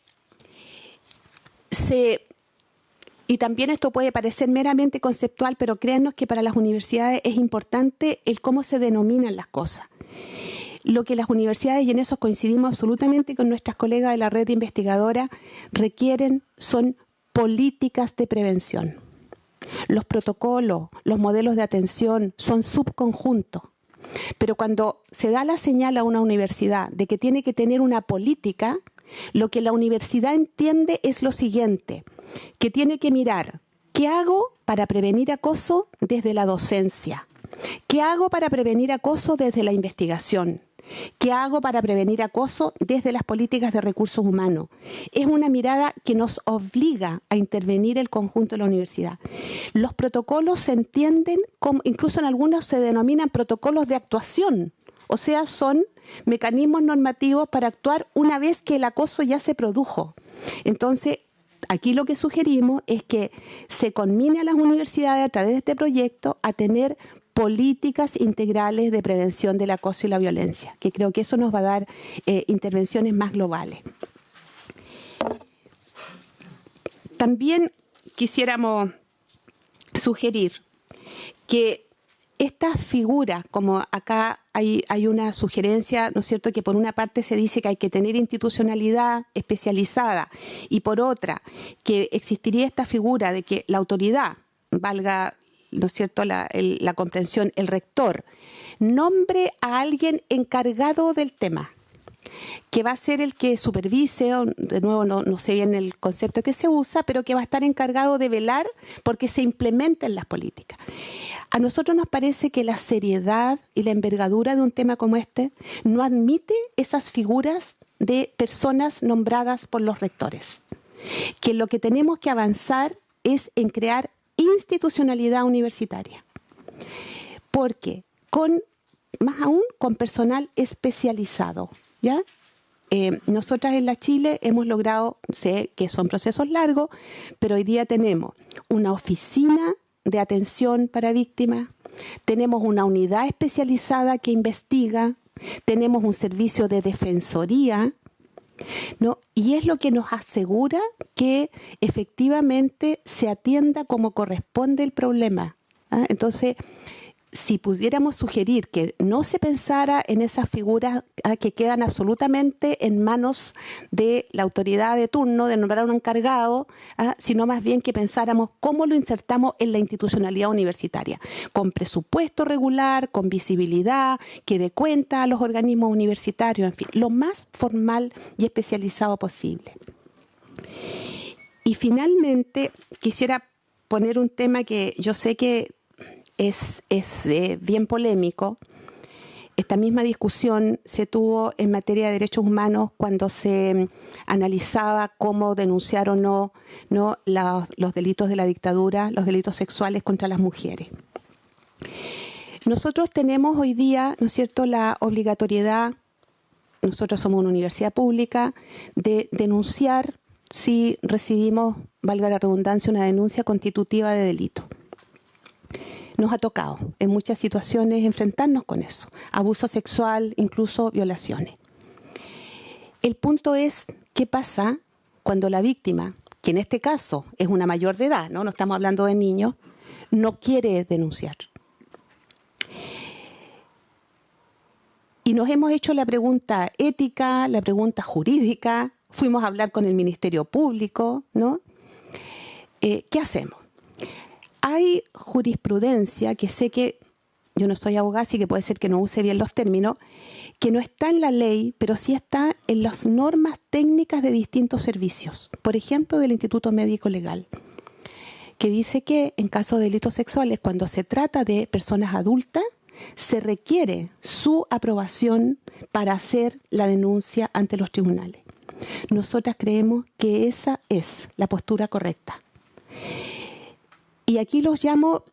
y también esto puede parecer meramente conceptual, pero créanos que para las universidades es importante el cómo se denominan las cosas. Lo que las universidades, y en eso coincidimos absolutamente con nuestras colegas de la red investigadora, requieren son políticas de prevención. Los protocolos, los modelos de atención son subconjuntos. Pero cuando se da la señal a una universidad de que tiene que tener una política, lo que la universidad entiende es lo siguiente, que tiene que mirar qué hago para prevenir acoso desde la docencia, qué hago para prevenir acoso desde la investigación, qué hago para prevenir acoso desde las políticas de recursos humanos. Es una mirada que nos obliga a intervenir el conjunto de la universidad. Los protocolos se entienden como, incluso en algunos se denominan protocolos de actuación, o sea, son mecanismos normativos para actuar una vez que el acoso ya se produjo. Entonces, aquí lo que sugerimos es que se conmine a las universidades a través de este proyecto a tener políticas integrales de prevención del acoso y la violencia, que creo que eso nos va a dar intervenciones más globales. También quisiéramos sugerir que estas figuras, como acá hay una sugerencia, ¿no es cierto?, que por una parte se dice que hay que tener institucionalidad especializada y por otra que existiría esta figura de que la autoridad, valga, ¿no es cierto?, la comprensión, el rector, nombre a alguien encargado del tema, que va a ser el que supervise, de nuevo no sé bien el concepto que se usa, pero que va a estar encargado de velar porque se implementen las políticas. A nosotros nos parece que la seriedad y la envergadura de un tema como este no admite esas figuras de personas nombradas por los rectores. Que lo que tenemos que avanzar es en crear institucionalidad universitaria. Porque más aún con personal especializado, ¿ya? Nosotras en la Chile hemos logrado, sé que son procesos largos, pero hoy día tenemos una oficina de atención para víctimas, tenemos una unidad especializada que investiga, tenemos un servicio de defensoría, ¿no? Y es lo que nos asegura que efectivamente se atienda como corresponde el problema, ¿ah? Entonces, si pudiéramos sugerir que no se pensara en esas figuras que quedan absolutamente en manos de la autoridad de turno, de nombrar a un encargado, sino más bien que pensáramos cómo lo insertamos en la institucionalidad universitaria, con presupuesto regular, con visibilidad, que dé cuenta a los organismos universitarios, en fin, lo más formal y especializado posible. Y finalmente quisiera poner un tema que yo sé que es bien polémico. Esta misma discusión se tuvo en materia de derechos humanos cuando se analizaba cómo denunciar o no los delitos de la dictadura, los delitos sexuales contra las mujeres. Nosotros tenemos hoy día, ¿no es cierto?, la obligatoriedad, nosotros somos una universidad pública, de denunciar si recibimos, valga la redundancia, una denuncia constitutiva de delito. Nos ha tocado en muchas situaciones enfrentarnos con eso, abuso sexual, incluso violaciones. El punto es, ¿qué pasa cuando la víctima, que en este caso es una mayor de edad, no estamos hablando de niños, no quiere denunciar? Y nos hemos hecho la pregunta ética, la pregunta jurídica, fuimos a hablar con el Ministerio Público, ¿no? ¿Qué hacemos? Hay jurisprudencia, que sé que yo no soy abogada, así que puede ser que no use bien los términos, que no está en la ley, pero sí está en las normas técnicas de distintos servicios. Por ejemplo, del Instituto Médico Legal, que dice que en caso de delitos sexuales, cuando se trata de personas adultas, se requiere su aprobación para hacer la denuncia ante los tribunales. Nosotras creemos que esa es la postura correcta. Y aquí los llamo,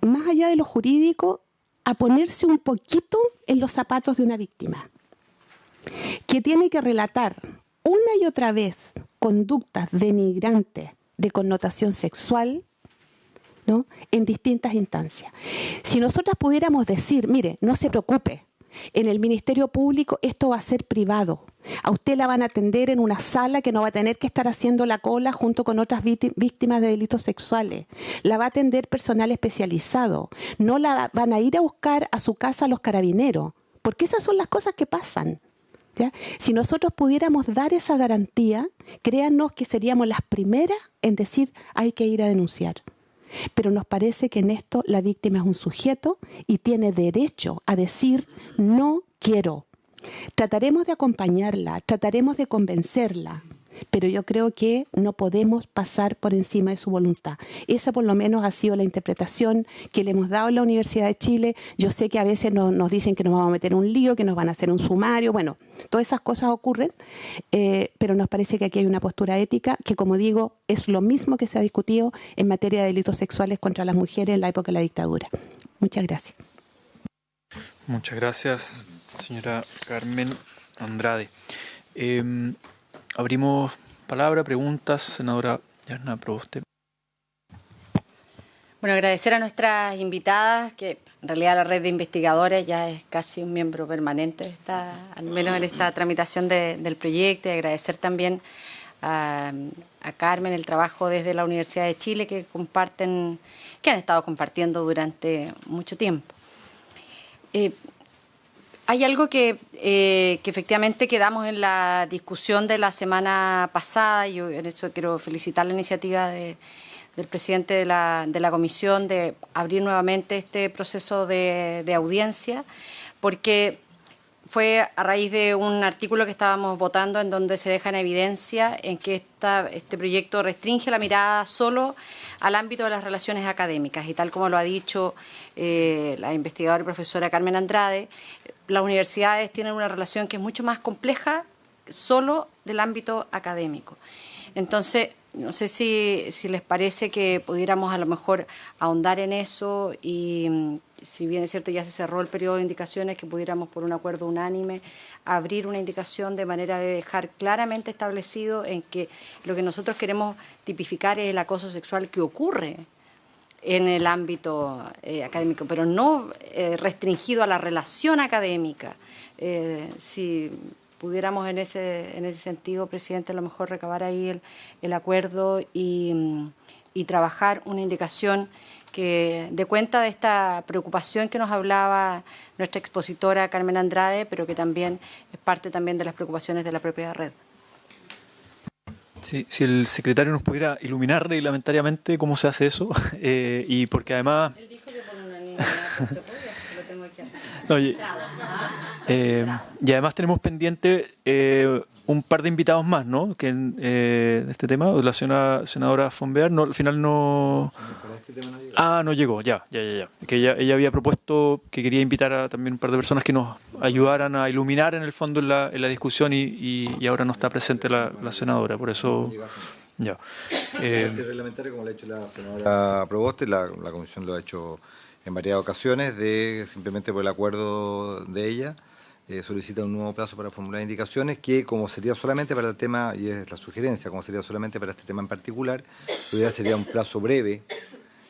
más allá de lo jurídico, a ponerse un poquito en los zapatos de una víctima, que tiene que relatar una y otra vez conductas denigrantes de connotación sexual, ¿no?, en distintas instancias. Si nosotras pudiéramos decir, mire, no se preocupe, en el Ministerio Público esto va a ser privado, A usted la van a atender en una sala que no va a tener que estar haciendo la cola junto con otras víctimas de delitos sexuales. La va a atender personal especializado. No la van a ir a buscar a su casa a los carabineros, porque esas son las cosas que pasan. ¿Ya? Si nosotros pudiéramos dar esa garantía, créanos que seríamos las primeras en decir hay que ir a denunciar. Pero nos parece que en esto la víctima es un sujeto y tiene derecho a decir no quiero. Trataremos de acompañarla, trataremos de convencerla, pero yo creo que no podemos pasar por encima de su voluntad. Esa por lo menos ha sido la interpretación que le hemos dado en la Universidad de Chile. Yo sé que a veces nos dicen que nos vamos a meter en un lío, que nos van a hacer un sumario, bueno, todas esas cosas ocurren, pero nos parece que aquí hay una postura ética que, como digo, es lo mismo que se ha discutido en materia de delitos sexuales contra las mujeres en la época de la dictadura. Muchas gracias. Muchas gracias, señora Carmen Andrade. Abrimos palabra, preguntas, senadora Yarna Proboste. Bueno, agradecer a nuestras invitadas, que en realidad la red de investigadores ya es casi un miembro permanente, al menos en esta tramitación del proyecto, y agradecer también a Carmen el trabajo desde la Universidad de Chile que han estado compartiendo durante mucho tiempo. Hay algo que efectivamente quedamos en la discusión de la semana pasada, y yo en eso quiero felicitar la iniciativa del presidente de la comisión de abrir nuevamente este proceso de audiencia, porque fue a raíz de un artículo que estábamos votando en donde se deja en evidencia en que este proyecto restringe la mirada solo al ámbito de las relaciones académicas, y tal como lo ha dicho la investigadora y profesora Carmen Andrade, las universidades tienen una relación que es mucho más compleja solo del ámbito académico. Entonces, no sé si les parece que pudiéramos a lo mejor ahondar en eso y, si bien es cierto ya se cerró el periodo de indicaciones, que pudiéramos por un acuerdo unánime abrir una indicación de manera de dejar claramente establecido en que lo que nosotros queremos tipificar es el acoso sexual que ocurre en el ámbito académico, pero no restringido a la relación académica. Si pudiéramos en ese sentido, presidente, a lo mejor recabar ahí el acuerdo y trabajar una indicación que dé cuenta de esta preocupación que nos hablaba nuestra expositora Carmen Andrade, pero que también es parte también de las preocupaciones de la propia red. Sí, si el secretario nos pudiera iluminar reglamentariamente cómo se hace eso, y porque además... Él dijo que por unanimidad no se podía, así que lo tengo aquí. Y además tenemos pendiente un par de invitados más, ¿no? Que de este tema, la senadora Fonbear, al final no... no llegó, ya. Que ella había propuesto que quería invitar a también un par de personas que nos ayudaran a iluminar en el fondo en la discusión, y ahora no está presente la senadora, por eso... Ya. Reglamentario, como lo ha hecho la senadora Proboste, la comisión lo ha hecho en varias ocasiones, simplemente por el acuerdo de ella, solicita un nuevo plazo para formular indicaciones que, como sería solamente para el tema, y es la sugerencia, como sería solamente para este tema en particular, la idea sería un plazo breve,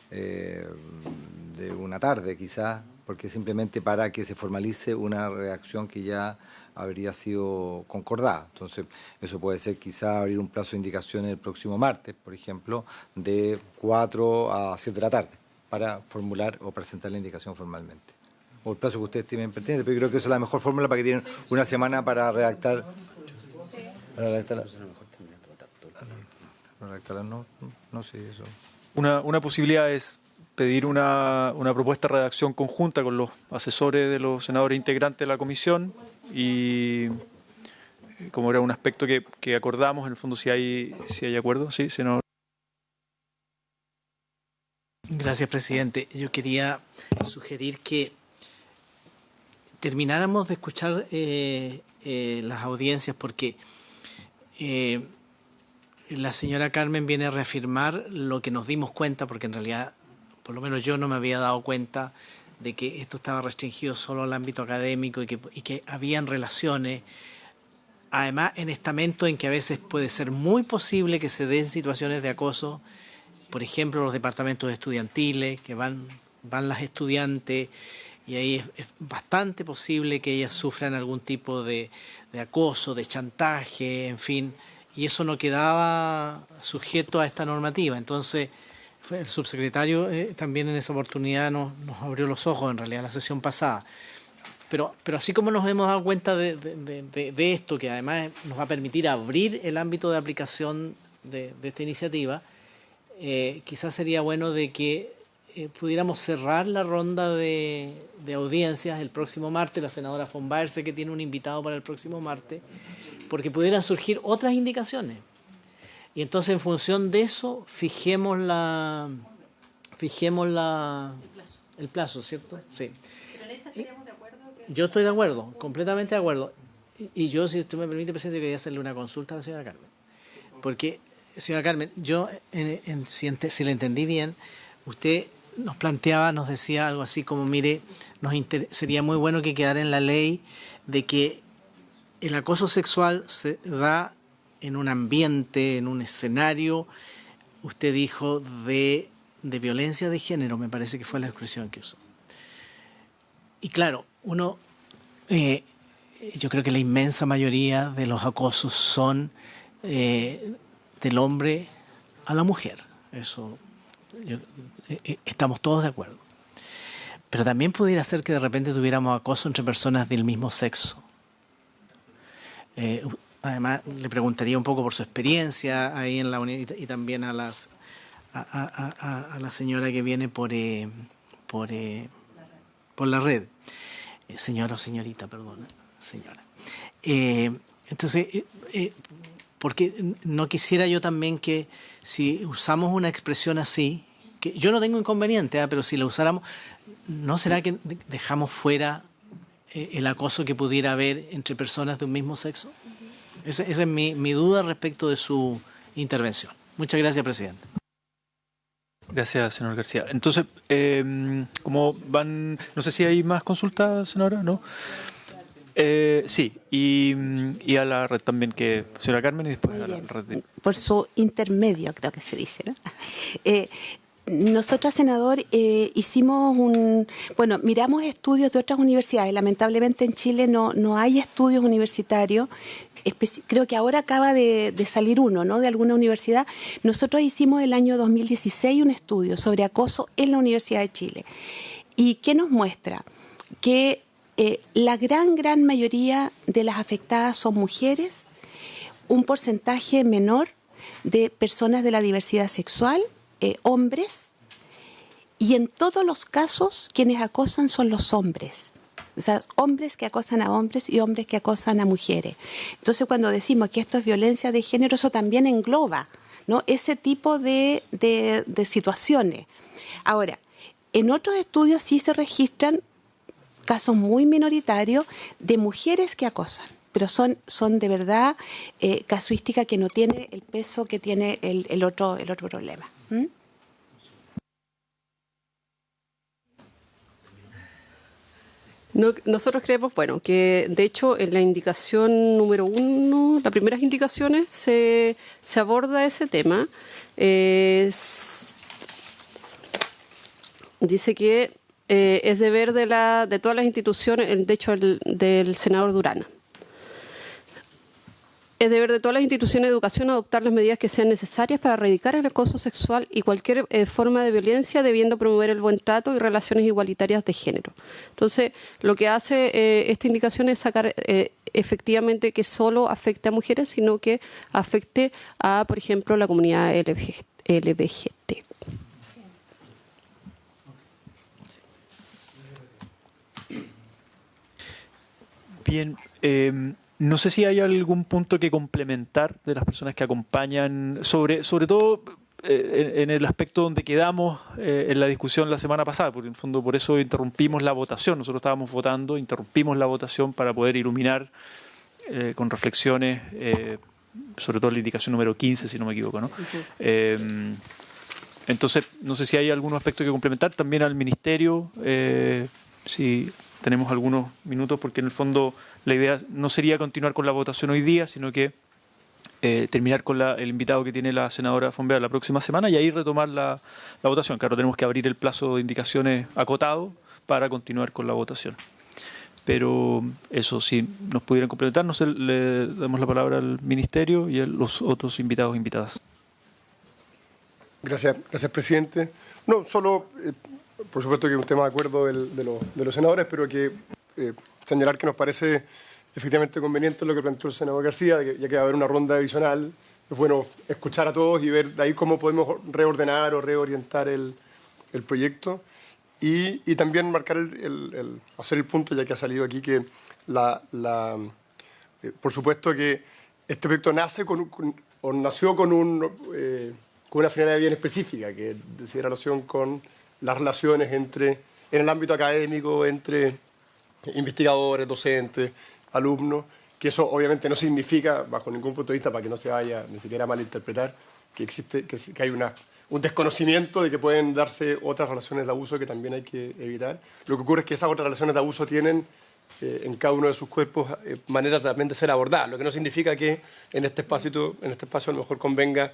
de una tarde quizás, porque simplemente para que se formalice una redacción que ya habría sido concordada. Entonces, eso puede ser quizás abrir un plazo de indicaciones el próximo martes, por ejemplo, de 4 a 7 de la tarde, para formular o presentar la indicación formalmente. O el plazo que ustedes estimen pertinente, pero yo creo que esa es la mejor fórmula para que tienen una semana para redactar. No sé eso. Una posibilidad es pedir una propuesta de redacción conjunta con los asesores de los senadores integrantes de la comisión, y como era un aspecto que acordamos, en el fondo si hay acuerdo, sí, senador. Gracias, presidente. Yo quería sugerir que termináramos de escuchar las audiencias, porque la señora Carmen viene a reafirmar lo que nos dimos cuenta, porque en realidad, por lo menos yo no me había dado cuenta de que esto estaba restringido solo al ámbito académico y que habían relaciones, además en estamentos en que a veces puede ser muy posible que se den situaciones de acoso, por ejemplo los departamentos estudiantiles, que van las estudiantes y ahí es bastante posible que ellas sufran algún tipo de acoso, de chantaje, en fin, y eso no quedaba sujeto a esta normativa. Entonces, el subsecretario también en esa oportunidad nos abrió los ojos, en realidad, la sesión pasada. Pero así como nos hemos dado cuenta de esto, que además nos va a permitir abrir el ámbito de aplicación de esta iniciativa, quizás sería bueno de que pudiéramos cerrar la ronda de audiencias el próximo martes. La senadora von Baer sé que tiene un invitado para el próximo martes, porque pudieran surgir otras indicaciones. Y entonces, en función de eso, fijemos el plazo, ¿cierto? Sí. Pero en esta estaríamos de acuerdo. Yo estoy de acuerdo, completamente de acuerdo. Y yo, si usted me permite, presidente, quería hacerle una consulta a la señora Carmen. Porque, señora Carmen, yo, si le entendí bien, usted nos planteaba, nos decía algo así como, mire, sería muy bueno que quedara en la ley de que el acoso sexual se da en un ambiente, en un escenario, usted dijo, de violencia de género, me parece que fue la expresión que usó. Y claro, yo creo que la inmensa mayoría de los acosos son del hombre a la mujer. Eso estamos todos de acuerdo. Pero también pudiera ser que de repente tuviéramos acoso entre personas del mismo sexo. Además, le preguntaría un poco por su experiencia ahí en la unidad y también a la señora que viene por la red. Señora o señorita, perdón, señora. Entonces, porque no quisiera yo también que si usamos una expresión así, que yo no tengo inconveniente, pero si la usáramos, ¿no será que dejamos fuera el acoso que pudiera haber entre personas de un mismo sexo? Esa es mi duda respecto de su intervención. Muchas gracias, presidente. Gracias, señor García. Entonces, como van, no sé si hay más consultas, senadora, ¿no? Sí, y a la red también, que señora Carmen, y después a la red. Por su intermedio, creo que se dice, ¿no? Nosotros, senador, hicimos miramos estudios de otras universidades. Lamentablemente en Chile no hay estudios universitarios. Creo que ahora acaba de salir uno, ¿no?, de alguna universidad. Nosotros hicimos el año 2016 un estudio sobre acoso en la Universidad de Chile. ¿Y qué nos muestra? Que la gran mayoría de las afectadas son mujeres, un porcentaje menor de personas de la diversidad sexual, hombres, y en todos los casos quienes acosan son los hombres. O sea, hombres que acosan a hombres y hombres que acosan a mujeres. Entonces, cuando decimos que esto es violencia de género, eso también engloba, ¿no?, ese tipo de situaciones. Ahora, en otros estudios sí se registran casos muy minoritarios de mujeres que acosan, pero son de verdad casuística que no tiene el peso que tiene el otro problema. Nosotros creemos, que de hecho en la indicación número 1, las primeras indicaciones, se aborda ese tema. Dice que es deber de todas las instituciones, de hecho del senador Durana. Es deber de todas las instituciones de educación adoptar las medidas que sean necesarias para erradicar el acoso sexual y cualquier forma de violencia, debiendo promover el buen trato y relaciones igualitarias de género. Entonces, lo que hace esta indicación es sacar efectivamente que solo afecte a mujeres, sino que afecte a, por ejemplo, la comunidad LGBTI. Bien, no sé si hay algún punto que complementar de las personas que acompañan, sobre todo en el aspecto donde quedamos en la discusión la semana pasada, porque en el fondo por eso interrumpimos la votación. Nosotros estábamos votando, interrumpimos la votación para poder iluminar con reflexiones, sobre todo la indicación número 15, si no me equivoco, ¿no? Entonces, no sé si hay algún aspecto que complementar. También al Ministerio, si tenemos algunos minutos, porque en el fondo la idea no sería continuar con la votación hoy día, sino que terminar con el invitado que tiene la senadora von Baer la próxima semana y ahí retomar la votación. Claro, tenemos que abrir el plazo de indicaciones acotado, para continuar con la votación. Pero eso, si nos pudieran complementar, no sé, le damos la palabra al Ministerio y a los otros invitados e invitadas. Gracias, presidente. No, solo, por supuesto que es un tema de acuerdo de los senadores, pero que señalar que nos parece efectivamente conveniente lo que planteó el senador García, ya que va a haber una ronda adicional. Es bueno escuchar a todos y ver de ahí cómo podemos reordenar o reorientar el proyecto. Y también marcar hacer el punto, ya que ha salido aquí, que por supuesto que este proyecto nació con una finalidad bien específica, que tiene relación con las relaciones en el ámbito académico, entre investigadores, docentes, alumnos, que eso obviamente no significa, bajo ningún punto de vista, para que no se vaya ni siquiera a malinterpretar, que hay un desconocimiento de que pueden darse otras relaciones de abuso que también hay que evitar. Lo que ocurre es que esas otras relaciones de abuso tienen en cada uno de sus cuerpos maneras también de ser abordadas, lo que no significa que en este espacio a lo mejor convenga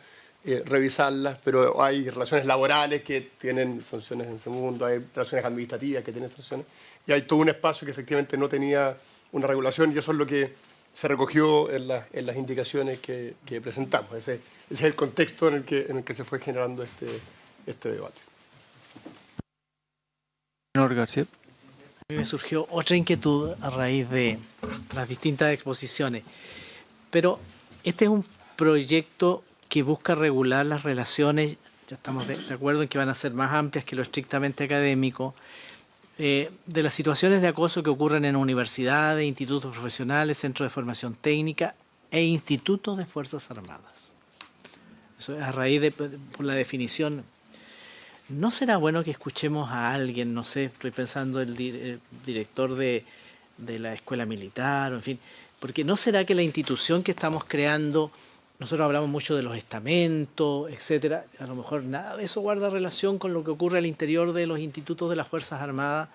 revisarlas, pero hay relaciones laborales que tienen sanciones en segundo, hay relaciones administrativas que tienen sanciones, y hay todo un espacio que efectivamente no tenía una regulación, y eso es lo que se recogió en las indicaciones que presentamos. Ese es el contexto en el que se fue generando este debate. Señor García. A mí me surgió otra inquietud a raíz de las distintas exposiciones, pero este es un proyecto que busca regular las relaciones, ya estamos de acuerdo en que van a ser más amplias que lo estrictamente académico, de las situaciones de acoso que ocurren en universidades, institutos profesionales, centros de formación técnica e institutos de Fuerzas Armadas. Eso es a raíz por la definición. ¿No será bueno que escuchemos a alguien, no sé, estoy pensando el director de la escuela militar, o en fin, porque no será que la institución que estamos creando, nosotros hablamos mucho de los estamentos, etcétera, a lo mejor nada de eso guarda relación con lo que ocurre al interior de los institutos de las Fuerzas Armadas?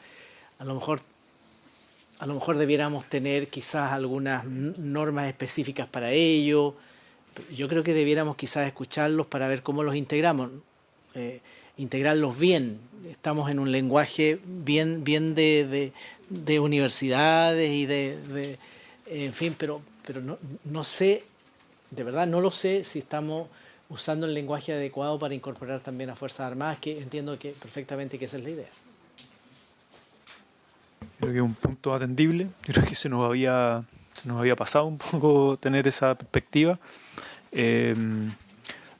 A lo mejor debiéramos tener quizás algunas normas específicas para ello. Yo creo que debiéramos quizás escucharlos para ver cómo los integramos, integrarlos bien. Estamos en un lenguaje bien de universidades y en fin, pero no sé. De verdad, no lo sé si estamos usando el lenguaje adecuado para incorporar también a Fuerzas Armadas, que entiendo que perfectamente que esa es la idea. Creo que es un punto atendible. Yo creo que se nos había pasado un poco tener esa perspectiva.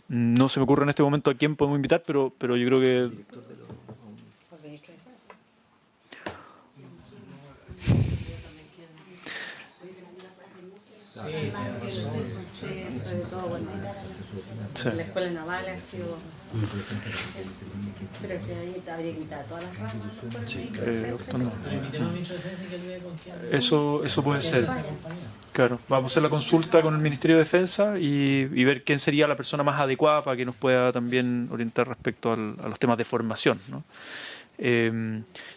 No se me ocurre en este momento a quién podemos invitar, pero yo creo que... Sobre todo cuando la escuela naval ha sido... Pero que ahí te habría quitado todas las ramas. Eso puede ser. Claro, vamos a hacer la consulta con el Ministerio de Defensa y ver quién sería la persona más adecuada para que nos pueda también orientar respecto a los temas de formación, ¿no?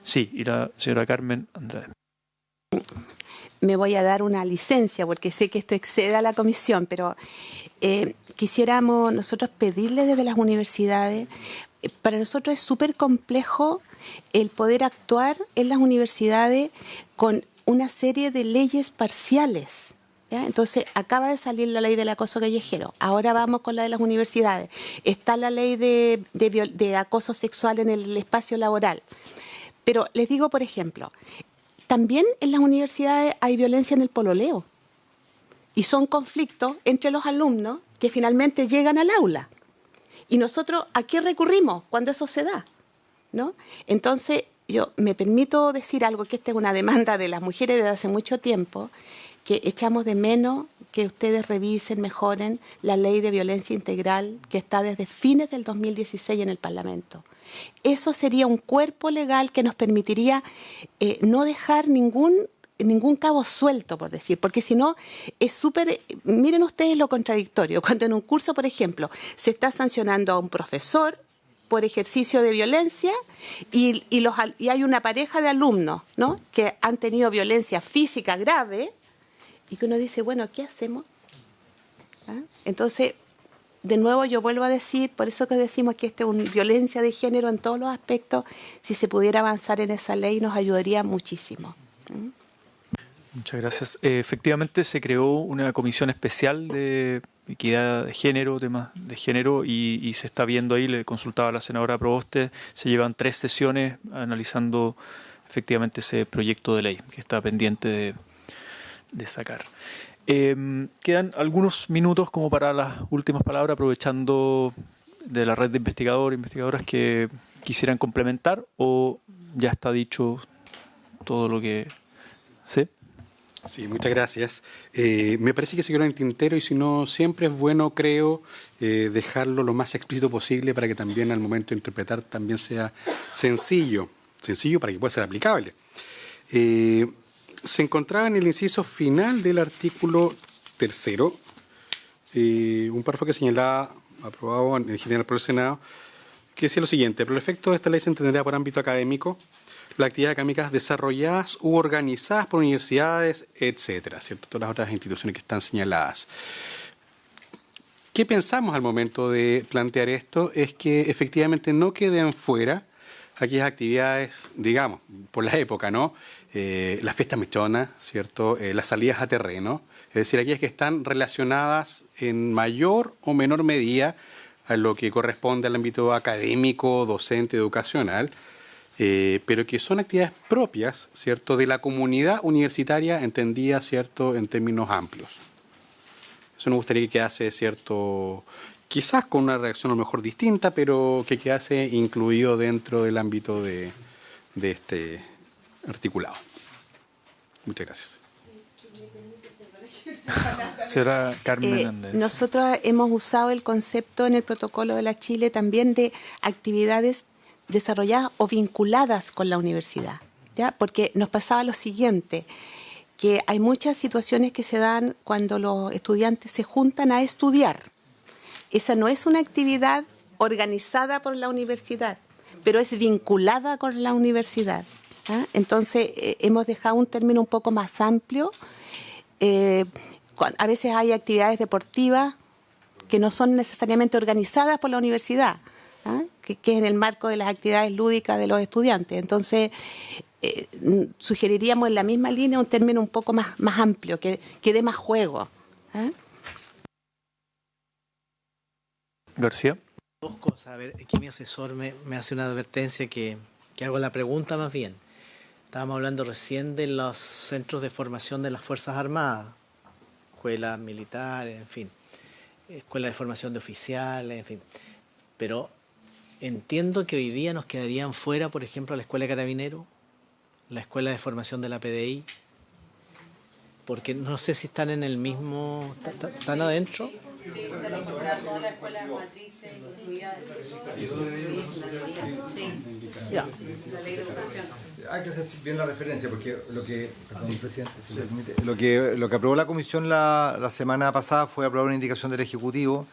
Sí, y la señora Carmen Andrade. Me voy a dar una licencia porque sé que esto excede a la comisión, pero quisiéramos nosotros pedirle desde las universidades, para nosotros es súper complejo el poder actuar en las universidades con una serie de leyes parciales, ¿ya? Entonces, acaba de salir la ley del acoso callejero, ahora vamos con la de las universidades, está la ley de acoso sexual en el espacio laboral. Pero les digo, por ejemplo, también en las universidades hay violencia en el pololeo y son conflictos entre los alumnos que finalmente llegan al aula. Y nosotros, ¿a qué recurrimos cuando eso se da? ¿No? Entonces, yo me permito decir algo, que esta es una demanda de las mujeres desde hace mucho tiempo, que echamos de menos que ustedes revisen, mejoren la ley de violencia integral que está desde fines del 2016 en el Parlamento. Eso sería un cuerpo legal que nos permitiría no dejar ningún cabo suelto, por decir, porque si no es súper... Miren ustedes lo contradictorio, cuando en un curso, por ejemplo, se está sancionando a un profesor por ejercicio de violencia y hay una pareja de alumnos, ¿no?, que han tenido violencia física grave y que uno dice, bueno, ¿qué hacemos? ¿Ah? Entonces, de nuevo yo vuelvo a decir, por eso que decimos que esta es una violencia de género en todos los aspectos, si se pudiera avanzar en esa ley nos ayudaría muchísimo. Muchas gracias. Efectivamente se creó una comisión especial de equidad de género, temas de género, y se está viendo ahí, le consultaba a la senadora Proboste, se llevan 3 sesiones analizando efectivamente ese proyecto de ley que está pendiente de sacar. Quedan algunos minutos como para las últimas palabras, aprovechando de la red de investigadores e investigadoras que quisieran complementar, o ya está dicho todo lo que... ¿Sí? Sí, muchas gracias. Me parece que se quedó en el tintero y si no, siempre es bueno, creo, dejarlo lo más explícito posible para que también al momento de interpretar también sea sencillo para que pueda ser aplicable. Se encontraba en el inciso final del artículo 3, un párrafo que señalaba, aprobado en general por el Senado, que decía lo siguiente: por el efecto de esta ley se entenderá por ámbito académico las actividades académicas desarrolladas u organizadas por universidades, etcétera, ¿cierto? Todas las otras instituciones que están señaladas. ¿Qué pensamos al momento de plantear esto? Es que efectivamente no queden fuera aquellas actividades, digamos, por la época, ¿no? Las fiestas mechonas, ¿cierto? Las salidas a terreno, es decir, aquellas que están relacionadas en mayor o menor medida a lo que corresponde al ámbito académico, docente, educacional, pero que son actividades propias, ¿cierto?, de la comunidad universitaria entendida, ¿cierto?, en términos amplios. Eso nos gustaría que quedase, ¿cierto?, quizás con una reacción a lo mejor distinta, pero que quedase incluido dentro del ámbito de este articulado. Muchas gracias. Señora Carmen Andrés. Nosotros hemos usado el concepto en el protocolo de la Chile también de actividades desarrolladas o vinculadas con la universidad, ¿ya? Porque nos pasaba lo siguiente, que hay muchas situaciones que se dan cuando los estudiantes se juntan a estudiar. Esa no es una actividad organizada por la universidad, pero es vinculada con la universidad, ¿ah? Entonces, hemos dejado un término un poco más amplio. A veces hay actividades deportivas que no son necesariamente organizadas por la universidad, ¿ah? que es en el marco de las actividades lúdicas de los estudiantes. Entonces, sugeriríamos en la misma línea un término un poco más amplio, que dé más juego, ¿ah? García. 2 cosas. A ver, aquí mi asesor me hace una advertencia que hago la pregunta más bien. Estábamos hablando recién de los centros de formación de las Fuerzas Armadas, escuelas militares, en fin, escuela de formación de oficiales, en fin. Pero entiendo que hoy día nos quedarían fuera, por ejemplo, la Escuela de Carabineros, la Escuela de Formación de la PDI, porque no sé si están en el mismo... ¿Están adentro? Sí, están incorporadas todas las escuelas matrices incluidas. Ya. La ley de educación. Hay que hacer bien la referencia, porque perdón, presidente, si me permite, lo que aprobó la comisión la semana pasada fue aprobar una indicación del Ejecutivo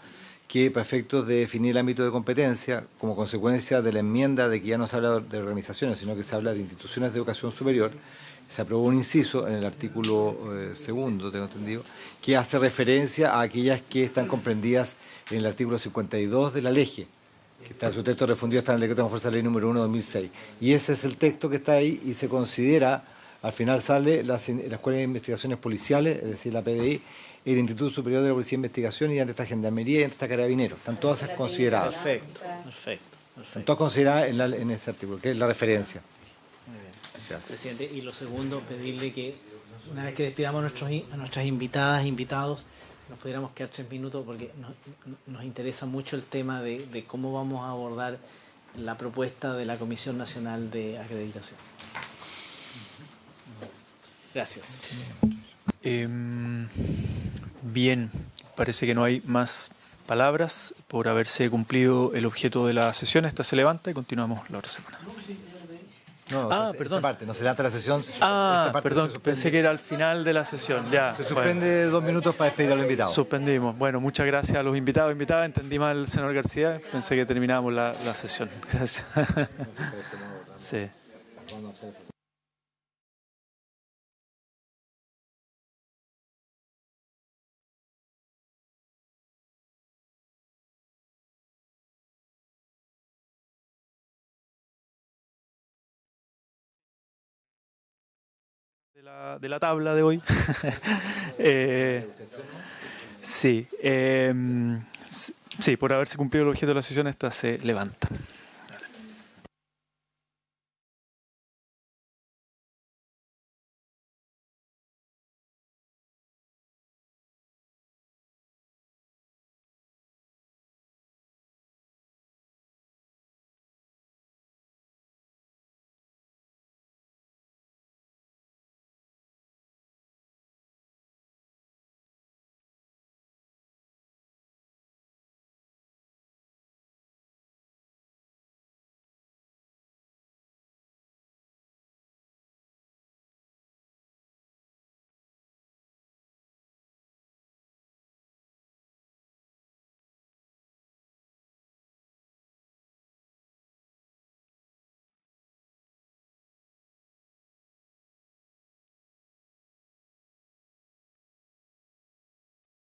que, para efectos de definir el ámbito de competencia, como consecuencia de la enmienda de que ya no se habla de organizaciones, sino que se habla de instituciones de educación superior, se aprobó un inciso en el artículo 2, tengo entendido, que hace referencia a aquellas que están comprendidas en el artículo 52 de la LEGE, que está su texto refundido, está en el decreto de fuerza de ley número 1/2006. Y ese es el texto que está ahí y se considera, al final sale la Escuela de Investigaciones Policiales, es decir, la PDI, el Instituto Superior de la Policía de Investigación, y ante esta Gendarmería y ante esta Carabineros. Están todas consideradas. Perfecto. Están todas consideradas en ese artículo, que es la referencia. Muy bien. Presidente, y lo segundo, pedirle que una vez que despidamos a nuestras invitadas, invitados, nos pudiéramos quedar 3 minutos porque nos interesa mucho el tema de cómo vamos a abordar la propuesta de la Comisión Nacional de Acreditación. Gracias. Bien, parece que no hay más palabras por haberse cumplido el objeto de la sesión. Esta se levanta y continuamos la otra semana. No, perdón. Esta parte, no se levanta la sesión. Perdón, pensé que era al final de la sesión. Ya, se suspende 2 minutos para despedir a los invitados. Suspendimos. Bueno, muchas gracias a los invitados e invitadas. Entendí mal, senador García. Pensé que terminábamos la sesión. Gracias. Sí. de la tabla de hoy. Sí, sí, por haberse cumplido el objeto de la sesión, esta se levanta.